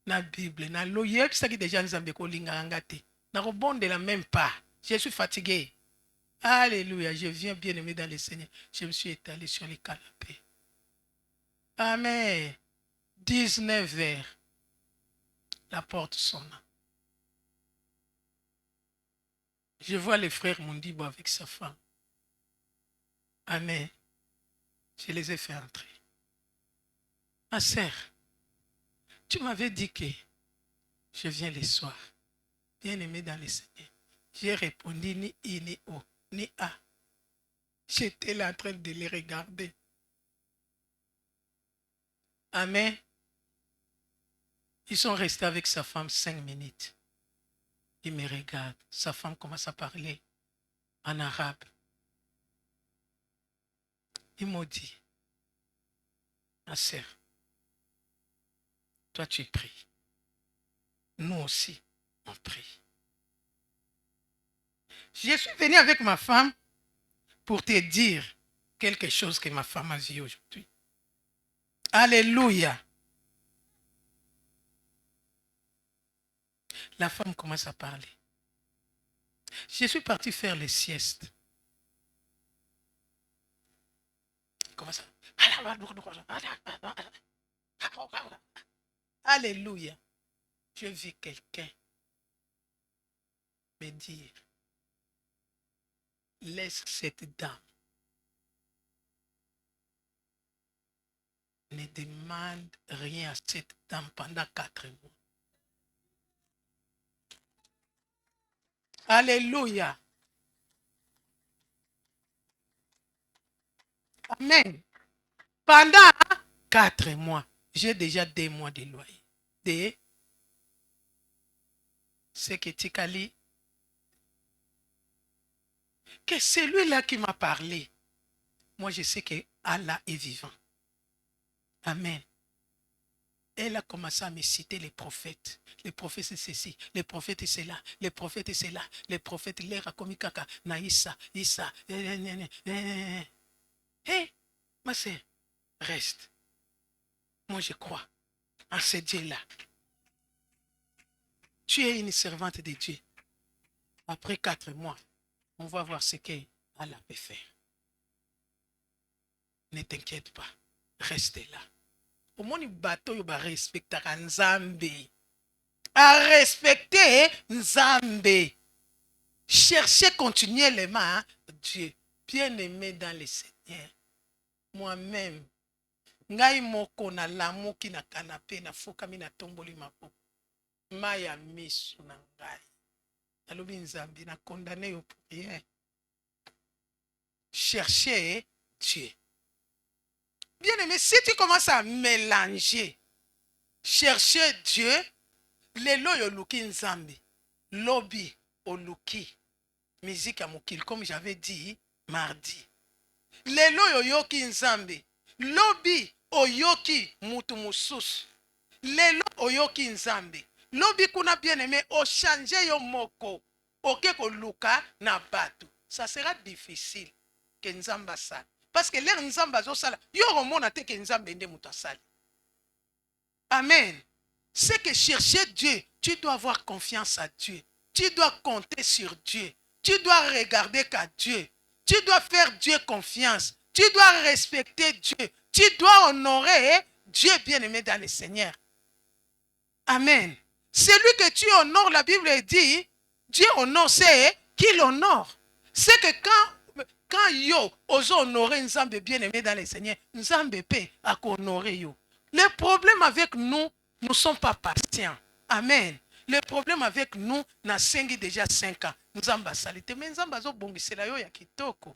Na Bible, na loye qui déjà nzambe ko linganga te. Na rebondela même pas. Je suis fatigué. Alléluia. Je viens bien-aimé dans le Seigneur. Je me suis étalé sur les canapés. Amen. 19 heures. La porte sonne. Je vois le frère Mondibo avec sa femme. Amen. Je les ai fait entrer. Ma sœur, tu m'avais dit que je viens les soirs. Bien-aimé dans le Seigneur. J'ai répondu ni I, ni O, ni A. J'étais là en train de les regarder. Amen. Ils sont restés avec sa femme 5 minutes. Il me regarde. Sa femme commence à parler en arabe. Il m'a dit, ma sœur, toi tu pries. Nous aussi, on prie. Je suis venu avec ma femme pour te dire quelque chose que ma femme a vu aujourd'hui. Alléluia. La femme commence à parler. Je suis parti faire les siestes. Comment ça? Alléluia. Je vis quelqu'un me dire, laisse cette dame. Ne ne demande rien à cette dame pendant 4 mois. Alléluia. Amen. Pendant 4 mois, j'ai déjà 2 mois de loyer. De ce que Tikali, que celui-là qui m'a parlé, moi je sais que Allah est vivant. Amen. Elle a commencé à me citer les prophètes. Les prophètes c'est ceci, les prophètes c'est là, les prophètes c'est là, les prophètes l'air a commis caca, naïssa, issa, ma sœur, reste. Moi je crois en ce Dieu-là. Tu es une servante de Dieu. Après 4 mois, on va voir ce qu'Allah peut faire. Ne t'inquiète pas, reste là. Au moins, le bateau, il va respecter Nzambe. À respecter Nzambe. Cherchez continuellement Dieu. Bien-aimé dans le Seigneur. Moi-même, ngai moko na lamuki na canapé na fokami na tomboli mapoko. Maya misu na ngai. Nalobi Nzambe na condamné yo pour rien. Cherchez Dieu. Bien-aimé, si tu commences à mélanger, chercher Dieu, lelo yo luki Nzambe, lobby o luki, musique à mokil, comme j'avais dit mardi. Lelo yo yoki Nzambe, lobby o yoki mutu mususu. Lelo o yoki Nzambe, lobby kuna bien-aimé, o changer yo moko, oke ko luka na batu. Ça sera difficile que Nzamba sa. Parce que l'air Nzamba zo sala, yo remona te que Nzamba ende muta sali. Amen. C'est que chercher Dieu, tu dois avoir confiance à Dieu. Tu dois compter sur Dieu. Tu dois regarder qu'à Dieu. Tu dois faire Dieu confiance. Tu dois respecter Dieu. Tu dois honorer Dieu bien-aimé dans le Seigneur. Amen. Celui que tu honores, la Bible dit, Dieu honore, c'est qu'il honore. C'est que quand yo oso honorer Nzambe bien-aimé dans le Seigneur, Nzambe peut honorer yo. Le problème avec nous, nous ne sommes pas patients. Amen. Le problème avec nous, na sengi déjà 5 ans. Nzamba salite, mais Nzamba zo bongisela yo ya kitoko.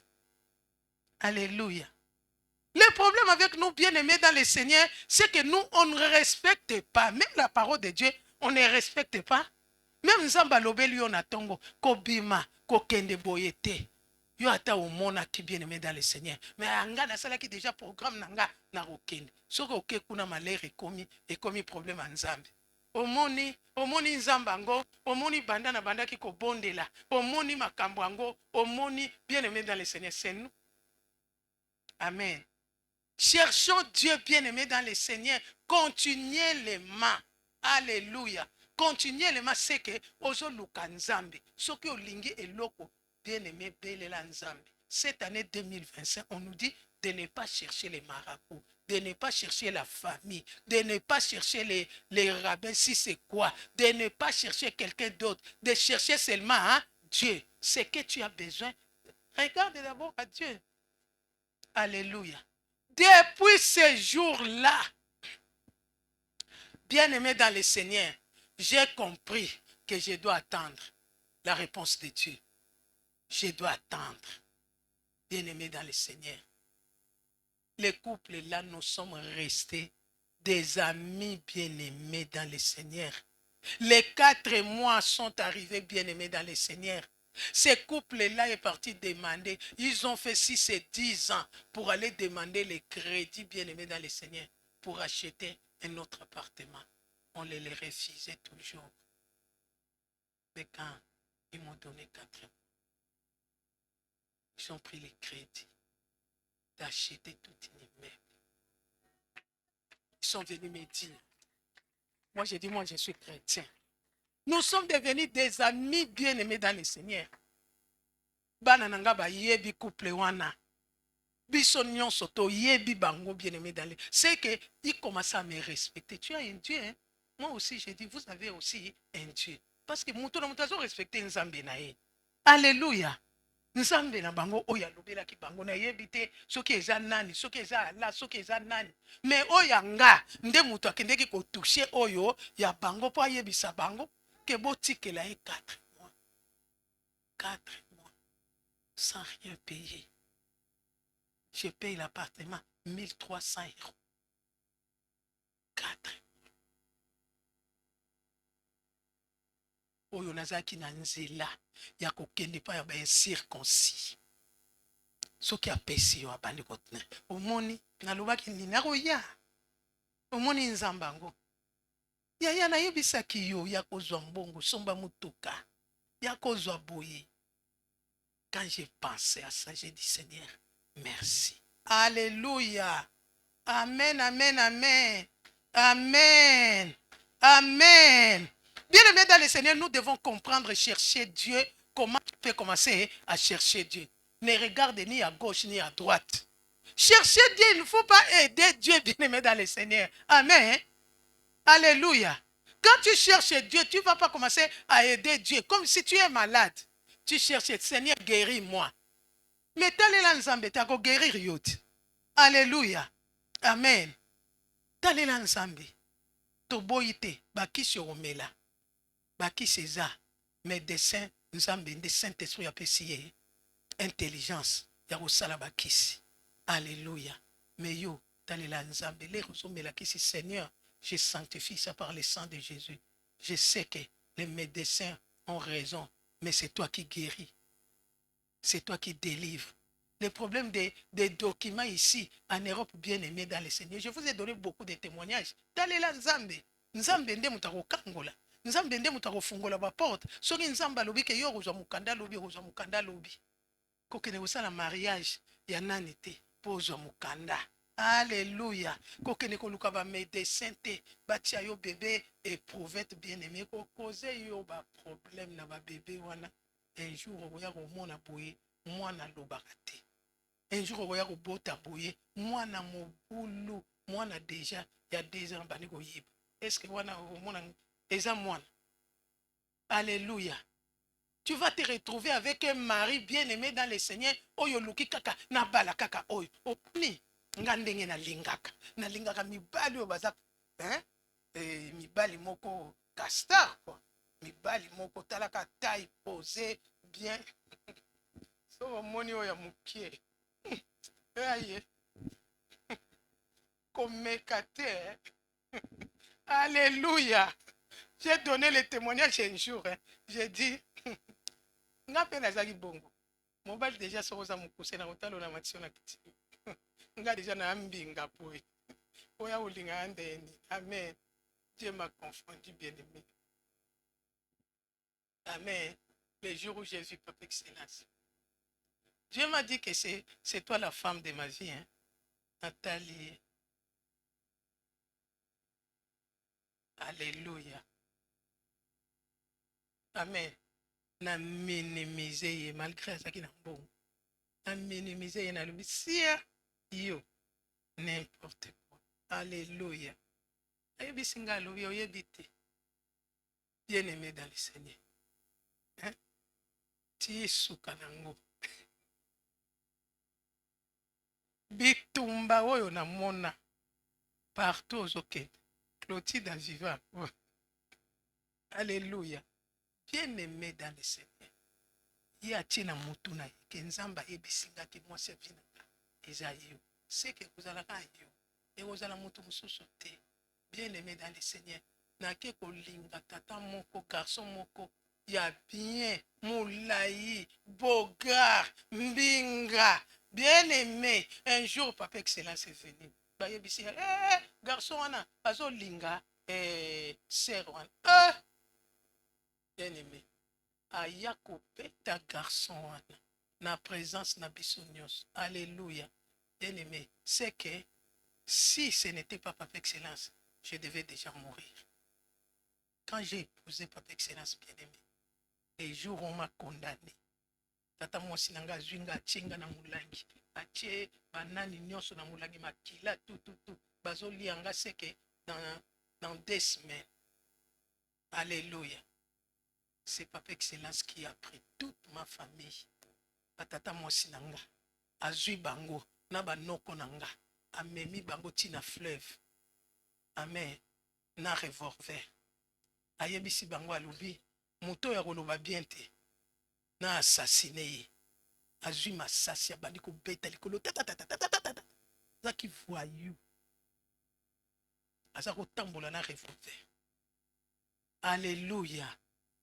Alléluia. Le problème avec nous, bien-aimés dans le Seigneur, c'est que nous, on ne respecte pas. Même la parole de Dieu, on ne respecte pas. Même Nzamba lobeli yo na tongo, kobima, kokende boyete. Yo ata au mona qui bien-aimé dans le Seigneur. Mais anga na sala qui déjà programme nanga na rokende. Soko oke kuna malere ekomi problème en Nzambe. Omoni Nzamba ngo, omoni banda na banda ki ko bondela, omoni makambo ngo, omoni bien-aimé dans le Seigneur, c'est nous. Amen. Cherchons Dieu bien-aimé dans le Seigneur. Continuez les mains. Alléluia. Continuez les mains, c'est que ozo luka Nzambe. Soki olingi eloko bien-aimé belela Nzambe. Cette année 2025, on nous dit de ne pas chercher les marabouts, de ne pas chercher la famille, de ne pas chercher les rabbins, si c'est quoi, de ne pas chercher quelqu'un d'autre, de chercher seulement Dieu. Ce que tu as besoin, regarde d'abord à Dieu. Alléluia. Depuis ce jour-là, bien-aimé dans le Seigneur, j'ai compris que je dois attendre la réponse de Dieu. Je dois attendre. Bien-aimé dans le Seigneur. Les couples là, nous sommes restés des amis bien-aimés dans le Seigneur. Les 4 mois sont arrivés bien-aimés dans le Seigneur. Ces couples-là est parti demander, ils ont fait 6 et 10 ans pour aller demander les crédits bien-aimés dans le Seigneur pour acheter un autre appartement. On les refusait toujours. Mais quand ils m'ont donné 4 mois, ils ont pris les crédits d'acheter tout un immeuble. Ils sont venus me dire, moi j'ai dit, moi je suis chrétien. Nous sommes devenus des amis bien-aimés dans le Seigneur. Banananga ba yebi couple wana. Biso nyonso to yebi bango bien-aimés dans le Seigneur. C'est que il commence à me respecter. Tu as un Dieu, hein? Moi aussi j'ai dit, vous avez aussi un Dieu. Parce que muto na muto respecter Nzambe na ye. Alléluia. nzambe na bango oyo alobelaki bango nayebi te soki eza nani, soki eza ala, soki eza nani, me oyo nga nde moto akendeki kotushe oyo ya bango mpo ayebisa bango ke botikela ye 4 mois 4 mois sans rien payer. Je paye l'appartement 1300 €. 4 oyo nazalaki na nzela ya kokende pa ya baincirconcis. Soki apesi yo abandi kotene omoni nalobaki nini nakoya omoni nzambango yaya nayebisaki yo ya kozwa mbongo somba mutuka ya kozwa boye. Quand j'ai pensé à ça, j'ai dit Seigneur merci. Alléluia. Amen, amen, amen. Amen. Amen. Bien-aimés dans le Seigneur, nous devons comprendre et chercher Dieu. Comment tu peux commencer à chercher Dieu? Ne regarde ni à gauche ni à droite. Chercher Dieu, il ne faut pas aider Dieu, bien-aimé dans le Seigneur. Amen. Alléluia. Quand tu cherches Dieu, tu ne vas pas commencer à aider Dieu. Comme si tu es malade. Tu cherches, Seigneur, guéris-moi. Mais talela nzambe tako guérir yote. Alléluia. Amen. Talela nzambe. Toboite bakisi omela. Bakisi eza médecin nzambe nde Saint-Esprit apesi ye intelligence ya kosala bakisi. Alléluia. Mais yo talela nzambe le ozomela kisi Seigneur, je sanctifie ça par le sang de Jésus. Je sais que les médecins ont raison, mais c'est toi qui guéris. C'est toi qui délivres. Le problème des documents ici, en Europe, bien aimé dans le Seigneur, je vous ai donné beaucoup de témoignages. Talela nzambe. Nzambe nde mutako kangola. Nzambe nde mutako fungola ba porte. Soki nzamba lobi ke yo kozwa mukanda lobi, kozwa mukanda lobi. Kokene kosala mariage ya nani te po ozwa mukanda. Alléluia. Kokene koluka ba médecin te batia yo bébé éprouvette bien aimé ko causer yo ba problème na ba bébé wana. Un jour okoya komona boye mwana lobaka te. Un jour okoya kobota boye mwana mobulu mwana déjà ya 2 ans bani koyiba. Est-ce que wana omona eza mwana? Alléluia. Tu vas te retrouver avec un mari bien-aimé dans le Seigneur. Oyo luki kaka na bala kaka oyo. Opni nga ndenge na lingaka mibali oyo baza mibali moko castar quoi. Mibali moko talaka taille posée bien. So moni oyo mukie. Aye. Komekate. Alléluia. J'ai donné le témoignage un jour. J'ai dit, nga pe nazali bongo. Mobali déjà soza mukuse na kotalo na matio na kiti. Nga déjà na ambinga poe. Oya ulinga andeni. Amen. Dieu m'a confondu bien-aimé. Amen. Le jour où j'ai vu Papa Excellence. Dieu m'a dit que c'est toi la femme de ma vie, hein? Nathalie. Alléluia. Amen. Na minimiser malgré ça qui n'a bon. Na minimiser na le yo n'importe quoi. Alléluia. Ayebi singa lo yo yebite. Bien-aimé dans le Seigneur. Hein? Ti sukanango. Bitumba oyo na mona partout aux okende. Clotilde vivant. Alléluia. Bien-aimé dans le Seigneur. Il y a tina mutuna ke nzamba ebisinga ki moi servi na ezayo. C'est que vous allez yo. Et vous allez mutu mususu te. Bien-aimé dans le Seigneur. Na ke kolinga tata moko garçon moko ya bien moulayi bogar mbinga. Bien-aimé, un jour Papa Excellence est venu. Garçon wana azo linga sœur wana. Bien-aimé, aya kopeta garçon wana na présence na biso nyonso. Alléluia. Bien-aimé, c'est que si ce n'était pas Papa Excellence, je devais déjà mourir. Quand j'ai épousé Papa Excellence, bien-aimé, les jours où on m'a condamné, tata mwasi nanga zwinga chenga na mulangi atie banani nyonso na mulangi makila tout bazoli anga seke dans 2 semaines. Alléluia. C'est Papa Excellence qui a pris toute ma famille batata mwasi na nga azwi bango na banoko na nga amemi bango tina fleuve. Amen. Na revolver ayebisi bango alobi moto ya koloba bien te na assassine ye azwi masasi abandi kobeta likolo tatatatatatatata zaki voyou aza kotambola na revolver. Alléluia.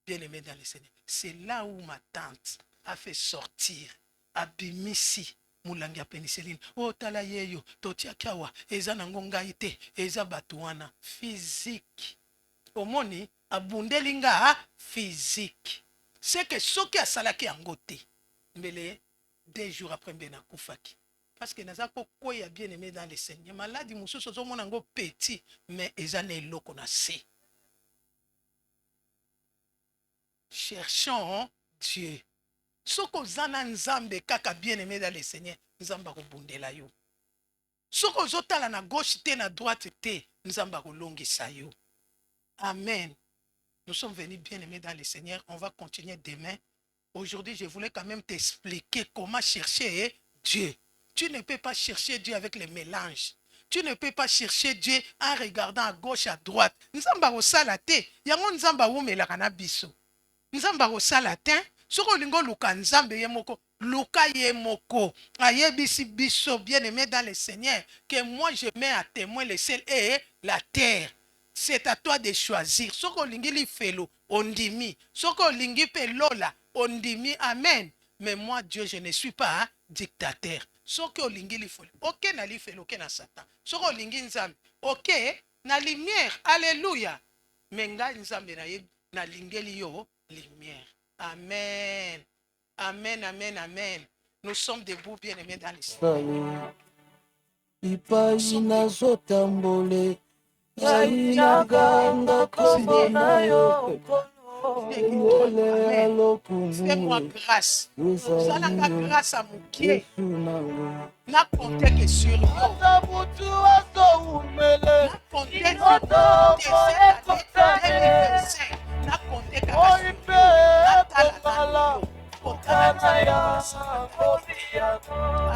Bien-aimé dans le Seigneur, c'est là où ma tante a fait sortir abimisi mulangi ya pénicilline. Oh tala yeyo totia kawa eza nango ngai te eza bato wana physique. Omoni abundeli nga physique. C'est que soki asalaki yango te mbele 2 jours après mbena kufaki. Parce que naza kokoya bien-aimé dans le Seigneur, maladie mosusu ozomona yango petit mais eza na eloko na se. Cherchons Dieu. Soko zana nzambe kaka bien-aimé dans le Seigneur, nzamba kobundela yo. Soko zotala na gauche te na droite te, nzamba kolongisa yo. Amen. Nous sommes venus bien-aimés dans le Seigneur, on va continuer demain. Aujourd'hui, je voulais quand même t'expliquer comment chercher Dieu. Tu ne peux pas chercher Dieu avec les mélanges. Tu ne peux pas chercher Dieu en regardant à gauche, à droite. Nzamba kosala te, yango nzamba womelaka na biso. Nzamba kosala te, soko lingo luka nzambe ye moko, luka ye moko. Ayebisi biso bien-aimé dans le Seigneur, que moi je mets à témoin le ciel et la terre. C'est à toi de choisir. Soko lingi li felo, ondimi. Soko lingi pe lola, ondimi. Amen. Mais moi, Dieu, je ne suis pas dictateur. Soko lingi li felo. Ok, na li felo, ok, na Satan. Soko lingi nzambe. Ok, na lumière. Alléluia. Menga nzambe na lingeli yo lumière. Amen. Amen, amen, amen. Nous sommes debout, bien-aimés dans l'histoire. Ipai nazotambole yainaganga kombo na yo fais-moi grâce. Zalanga grâce à mon pied. N'a compté que sur yo. N'a compté que sur 2025. N'a compté qu'à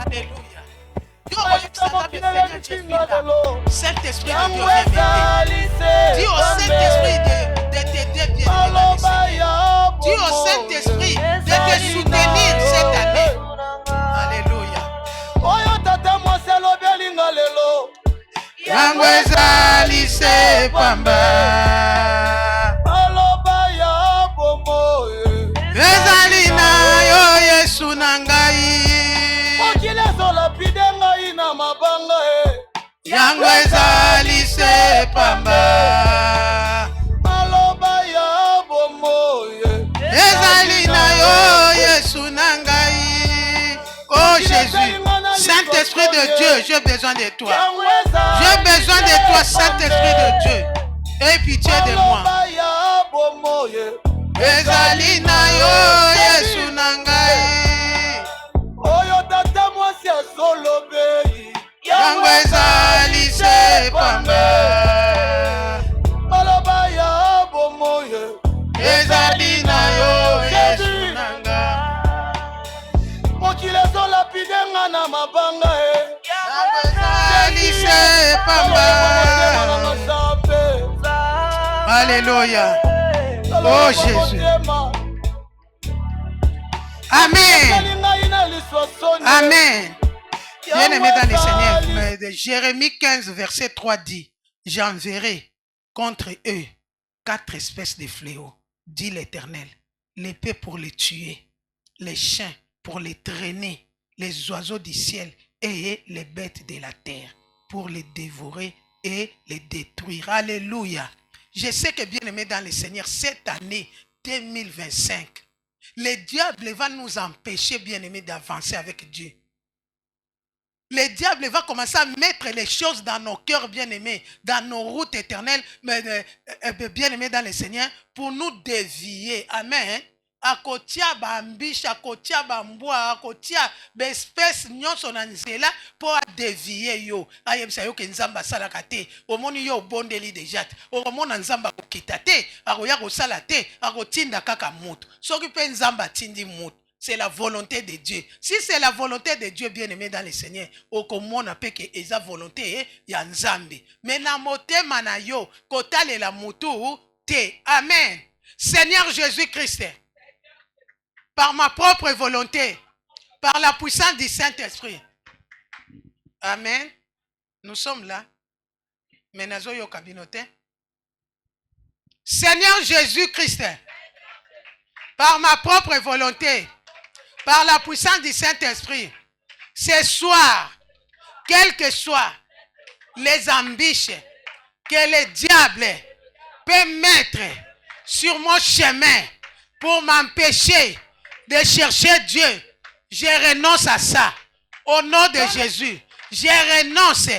alléluia. Saint-Esprit de Dieu vient m'aider. Dis au Saint-Esprit de t'aider bien. Dis au Saint-Esprit de te soutenir cette année. Alléluia. Yango ezali se pamba. Ezali na yo Yesu na ngai. Yango ezali se pamba. Ezali na yo Yesu na ngai. Oh Jésus, Saint-Esprit de Dieu, j'ai besoin de toi. J'ai besoin de toi, Saint-Esprit de Dieu. Aie pitié de moi. Ezali na yo Yesu na ngai. Yango ezali se pamba. Ezali na yo Yesu na ngai. Yango ezali se pamba. Alléluia. Oh Jésus. Amen. Amen. Bien-aimé dans le Seigneur, Jérémie 15, verset 3 dit, j'enverrai contre eux 4 espèces de fléaux, dit l'Éternel, l'épée pour les tuer, les chiens pour les traîner, les oiseaux du ciel et les bêtes de la terre pour les dévorer et les détruire. Alléluia. Je sais que bien-aimé dans le Seigneur, cette année 2025, le diable va nous empêcher, bien-aimé, d'avancer avec Dieu. Le diable va commencer à mettre les choses dans nos cœurs bien-aimés, dans nos routes éternelles, bien-aimés dans le Seigneur, pour nous dévier. Amen. Akotia bambisha, akotia bambwa, akotia bespèce nyonso na nzela pour dévier yo. Ayebisa yo ke nzamba salaka te. Omoni yo bondeli déjà. Omona nzamba kokita te, akoya kosala te, akotinda kaka mutu. Soki pe nzamba tindi mutu. c'est la volonté de Dieu. Si c'est la volonté de Dieu, bien-aimé dans le Seigneur, au comment on appelle que c'est la volonté ya Nzambe. Mais na motema na yo, kotalela mutu te. Amen. Seigneur Jésus-Christ, par ma propre volonté, par la puissance du Saint-Esprit. Amen. Nous sommes là. Mais nazo yo kabinote. Seigneur Jésus-Christ, par ma propre volonté, par la puissance du Saint-Esprit, ce soir, quelles que soient les ambitions que le diable peut mettre sur mon chemin pour m'empêcher de chercher Dieu, je renonce à ça. Au nom de Jésus, je renonce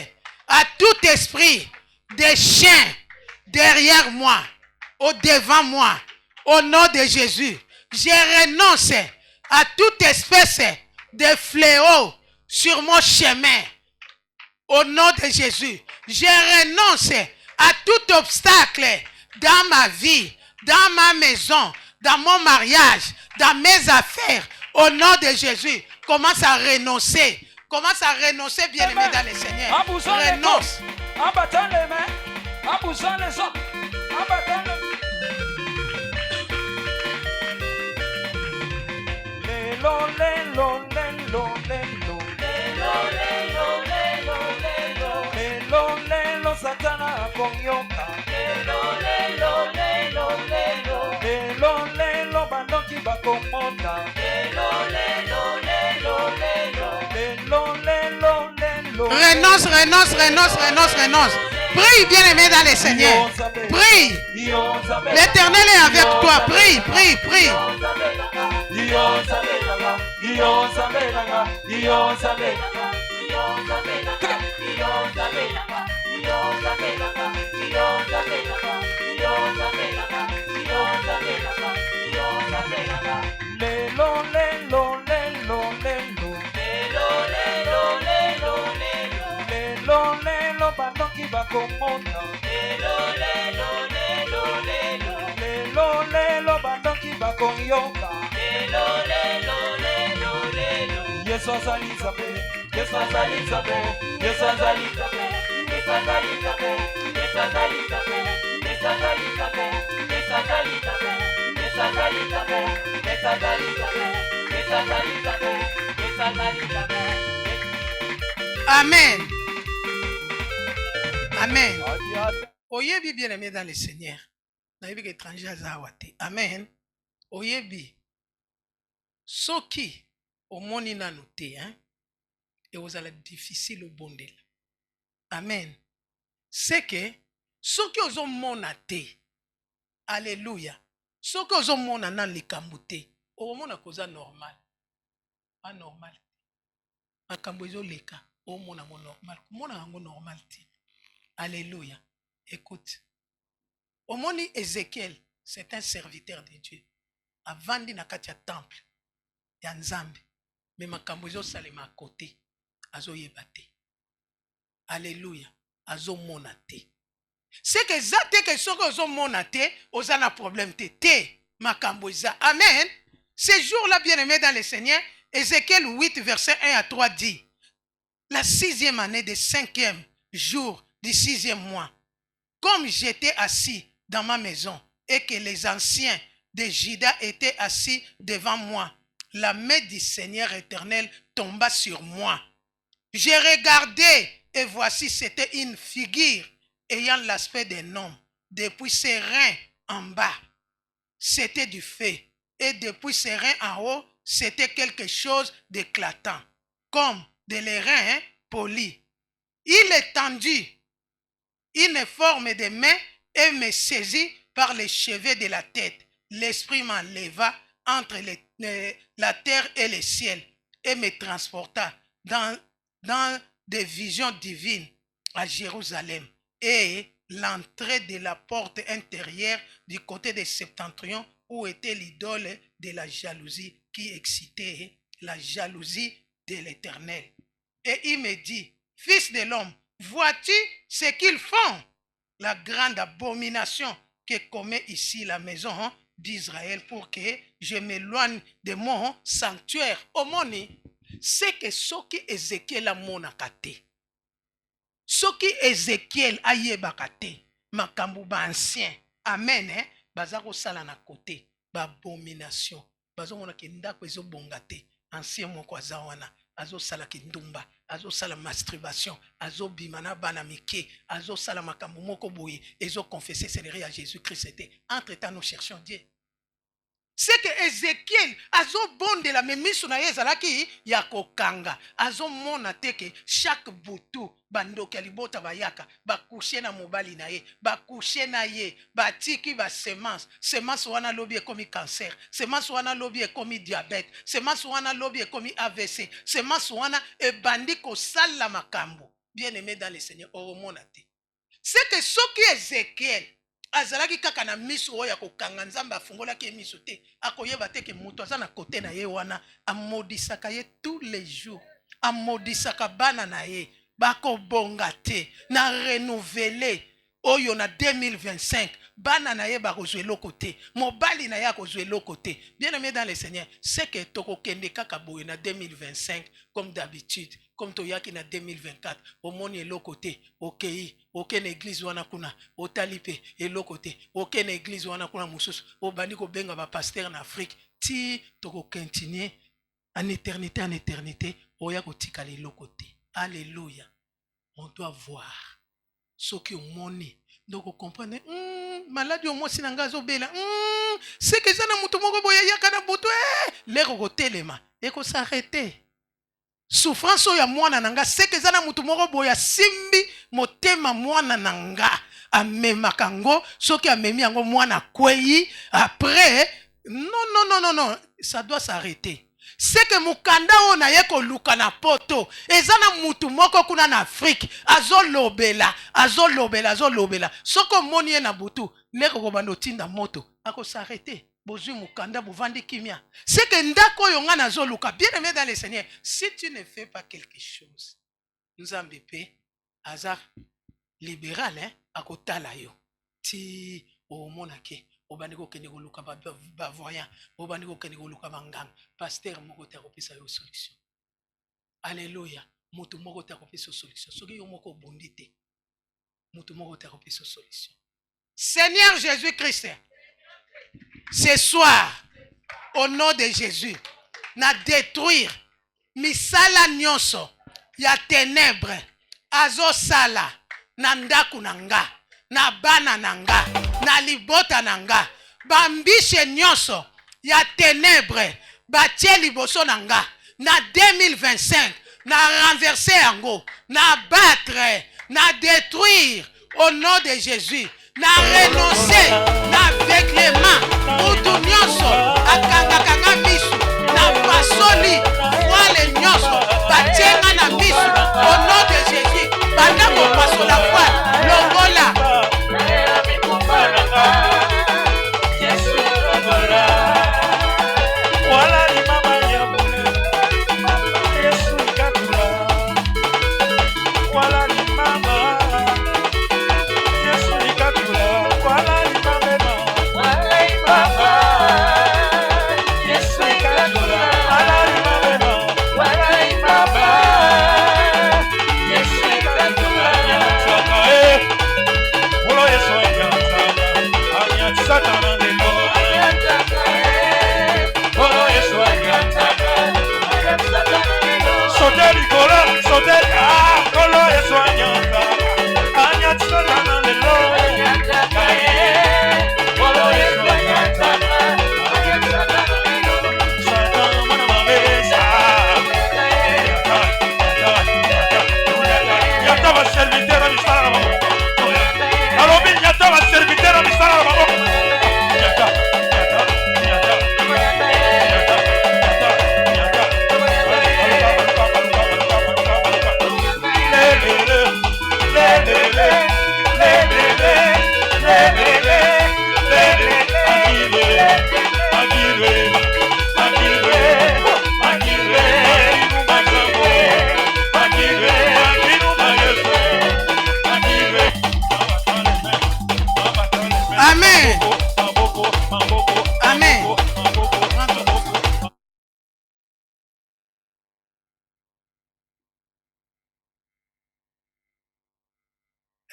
à tout esprit de chien derrière moi, au devant moi. Au nom de Jésus, je renonce à toute espèce de fléau sur mon chemin. Au nom de Jésus, je renonce à tout obstacle dans ma vie, dans ma maison, dans mon mariage, dans mes affaires. Au nom de Jésus, commence à renoncer. Commence à renoncer, bien-aimé dans le Seigneur. Renonce. En battant les mains, en poussant les hommes, en battant les mains. Lelo, lelo, lelo, lelo. Lelo, lelo, lelo, lelo. Lelo, lelo, Satana akonyoka. Lelo, lelo, lelo, lelo. Lelo, lelo, bandoki bakomona. Lelo, lelo, lelo, lelo. Lelo, lelo, lelo. Renonce, renonce, renonce, renonce, renonce. Prie, bien-aimé dans le Seigneur. Prie. L'Éternel est avec toi. Prie, prie, prie. Lelo, lelo, lelo, lelo. Lelo, lelo, lelo, lelo. Lelo, lelo, bandoki bakomona. Lelo, lelo, lelo, lelo. Lelo, lelo, bandoki bakonyoka. Lelo, lelo, lelo, lelo. Yesu azali Nzambe, Yesu azali Nzambe, Yesu azali Nzambe, Yesu azali Nzambe, Yesu azali Nzambe, Yesu azali Nzambe, Yesu azali Nzambe, Yesu azali Nzambe, Yesu azali Nzambe, Yesu azali Nzambe, Yesu azali Nzambe. Amen. Amen. Oyebi, bien-aimé dans le Seigneur. Nayebi étranger azawate. Amen. Oyebi. Soki omoni nanu te, hein? Et vous allez difficile au bondel. Amen. C'est que soki ozo mona te. Alléluia. Soki ozo mona nan likambo te. Omona koza normal. Anormal. Makambo ezo leka. Omona mo normal. Mona yango normal te. Alléluia. Écoute. Omoni Ézéchiel, c'est un serviteur de Dieu. Avandi na kati ya temple ya Nzambe. Mais makambo ezo salema à côté. Azo yebate. Alléluia. Azo mona te. C'est que ça te que soki ozo mona te, oza na problème te. Te makambo eza. Amen. Ces jours-là, bien-aimés dans le Seigneur, Ézéchiel 8, verset 1 à 3 dit, la 6e année du 5e jour du 6e mois, comme j'étais assis dans ma maison et que les anciens de Juda étaient assis devant moi, la main du Seigneur éternel tomba sur moi. J'ai regardé et voici c'était une figure ayant l'aspect d'un homme. Depuis ses reins en bas, c'était du feu. Et depuis ses reins en haut, c'était quelque chose d'éclatant, comme des reins polis. Il étendit une forme de main et me saisit par les cheveux de la tête. L'esprit m'enleva entre la terre et le ciel et me transporta dans des visions divines à Jérusalem et l'entrée de la porte intérieure du côté de septentrion où était l'idole de la jalousie qui excitait la jalousie de l'Éternel. Et il me dit, fils de l'homme, vois-tu ce qu'ils font? La grande abomination que commet ici la maison d'Israël pour que je m'éloigne de mon sanctuaire. Omoni, c'est que ce qui Ézéchiel a monakate. Ce qui Ézéchiel a yebakate. Makambu ba ancien. Amen. Bazako sala na côté. Ba abomination. Bazo mona ke ndako ezo bongate. Ancien moko azawana. Azo sala ki ndumba. Azo sala masturbation. Azo bimana bana mike. Azo sala makambu moko boye. Ezo confesser Seigneur à Jésus-Christ. Entre temps nous cherchons Dieu. C'est que Ézéchiel azo bonde la memisu na yezalaki ya kokanga. Azo mona teke chaque butu bandoki ya libota bayaka bakushe na mobali na ye bakushe na ye batiki ba semence wana lobi ekomi cancer, semence wana lobi ekomi diabète, semence wana lobi ekomi AVC, semence wana ebandi kosala makambo. Bien-aimé dans le Seigneur, oromona te. C'est que ce qui Ézéchiel azalaki kaka na miso oya kokanga nzamba afungolaki emiso te akoyeba te ke mutu aza na kote na ye wana amodisaka ye tous les jours amodisaka bana na ye bakobonga te na renouveler oyo na 2025 bana na ye bakozwa eloko te mobali na ye akozwa eloko te. Bien aimé dans le Seigneur, c'est que tokokende kaka boye na 2025 comme d'habitude comme toyaki na 2024 omoni eloko te okei okene église wana kuna otalipe eloko te okene église wana kuna mususu obandi kobenga ba pasteur na Afrique ti toko continuer en éternité oya kotika eloko te. Alléluia. On doit voir ce qui omoni donc comprendre maladi au moins sinanga zobela c'est que ça na mutu moko boya yaka na butu leko kotelema eko s'arrêter. Souffrance ya mwana nanga seke zana mutu moko boya simbi motema mwana nanga amema kango soki amemi yango mwana kweyi après non ça doit s'arrêter. C'est que mukanda ona yeko luka na poto ezana mutu moko kuna na Afrique azolobela soko moni ye na butu leko kobando tinda moto ako s'arrêter. Bozui mukanda buvandi kimia. C'est que ndako yonga na zoluka. Bien aimé dans le Seigneur, si tu ne fais pas quelque chose, nous en bépé, hasard libéral, akotala yo. Ti o monake, obandiko keneko luka ba voyant, obandiko keneko luka bangang. Pasteur moko te akopesa yo solution. Alléluia. Mutu moko te akopesa solution. Soki yo moko bondite. Mutu moko te akopesa solution. Seigneur Jésus-Christ, ce soir, au nom de Jésus, na détruire misala nyonso ya ténèbres azo sala na ndaku nanga na bana nanga na libota nanga bambishe nyonso ya ténèbres batie liboso nanga na 2025 na renverser yango na battre na détruire au nom de Jésus na renoncer na aveuglement mutu nyonso akangakanga misu na pasoli voile nyonso batienga na misu au nom de Jésus banda kopasola voile longola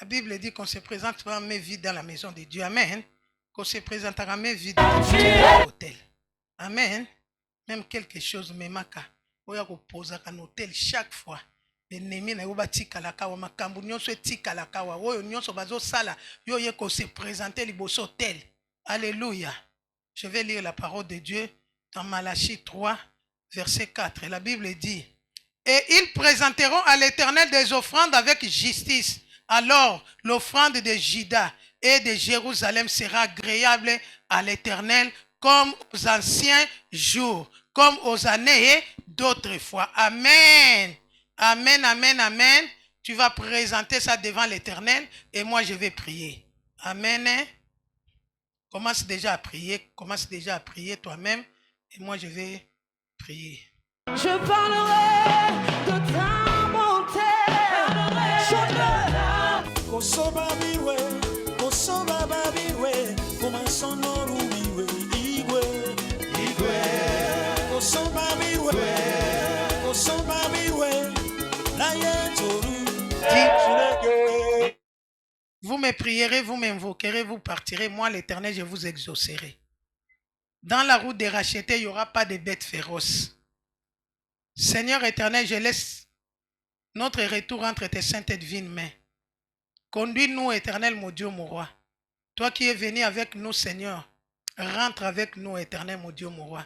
Bible dit qu'on se présentera main vide dans la maison de Dieu. Amen. Qu'on se présentera main vide dans l'hôtel. Amen. Même quelque chose me maka. Oya ko posa kan hôtel chaque fois. Ennemi na yoba tikalaka wa makambu nyonso tikalaka wa oyo nyonso bazo sala yo ye ko se présenter liboso hôtel. Alléluia. Je vais lire la parole de Dieu dans Malachie 3 verset 4. Et la Bible dit: et ils présenteront à l'Éternel des offrandes avec justice. Alors l'offrande de Juda et de Jérusalem sera agréable à l'Éternel comme aux anciens jours, comme aux années d'autrefois. Amen. Amen, amen, amen. Tu vas présenter ça devant l'Éternel et moi je vais prier. Amen. Commence déjà à prier toi-même et moi je vais prier. Je parlerai de ta bonté. Kosoba biwe, kosoba babiwe, kumasono rubiwe, igwe, igwe. Kosoba biwe, kosoba biwe, la yetoru. Vous me prierez, vous m'invoquerez, vous partirez. Moi, l'Éternel, je vous exaucerai. Dans la route des rachetés, il n'y aura pas de bêtes féroces. Seigneur éternel, je laisse notre retour entre tes saintes et divines mains. Conduis-nous, éternel, mon Dieu, mon roi. Toi qui es venu avec nous, Seigneur, rentre avec nous, éternel, mon Dieu, mon roi.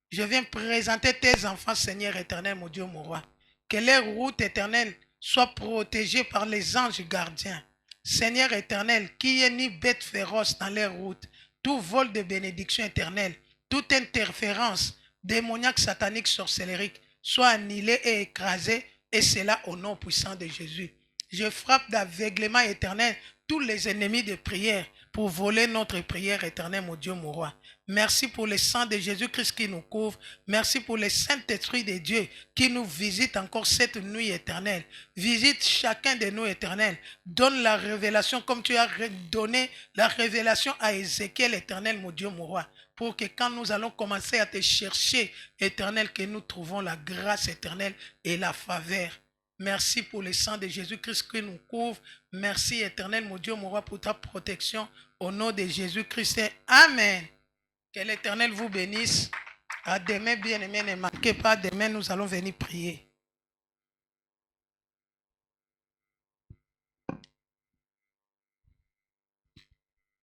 Je viens présenter tes enfants, Seigneur éternel, mon Dieu, mon roi. Que leur route éternelle soit protégée par les anges gardiens. Seigneur éternel, qu'il n'y ait ni bête féroce dans leur route, tout vol de bénédiction éternelle, toute interférence démoniaque, satanique, sorcellerique, soit annihilé et écrasé, et cela au nom puissant de Jésus. Je frappe d'aveuglement éternel tous les ennemis de prière pour voler notre prière éternelle, mon Dieu, mon roi. Merci pour le sang de Jésus-Christ qui nous couvre. Merci pour le Saint-Esprit de Dieu qui nous visite encore cette nuit éternelle. Visite chacun de nous éternel. Donne la révélation comme tu as donné la révélation à Ézéchiel éternel, mon Dieu, mon roi. Pour que quand nous allons commencer à te chercher, éternel, que nous trouvons la grâce éternelle et la faveur. Merci pour le sang de Jésus-Christ qui nous couvre. Merci éternel, mon Dieu, mon roi, pour ta protection. Au nom de Jésus-Christ. Amen. Que l'Éternel vous bénisse. À demain, bien-aimés, ne manquez pas. Demain, nous allons venir prier.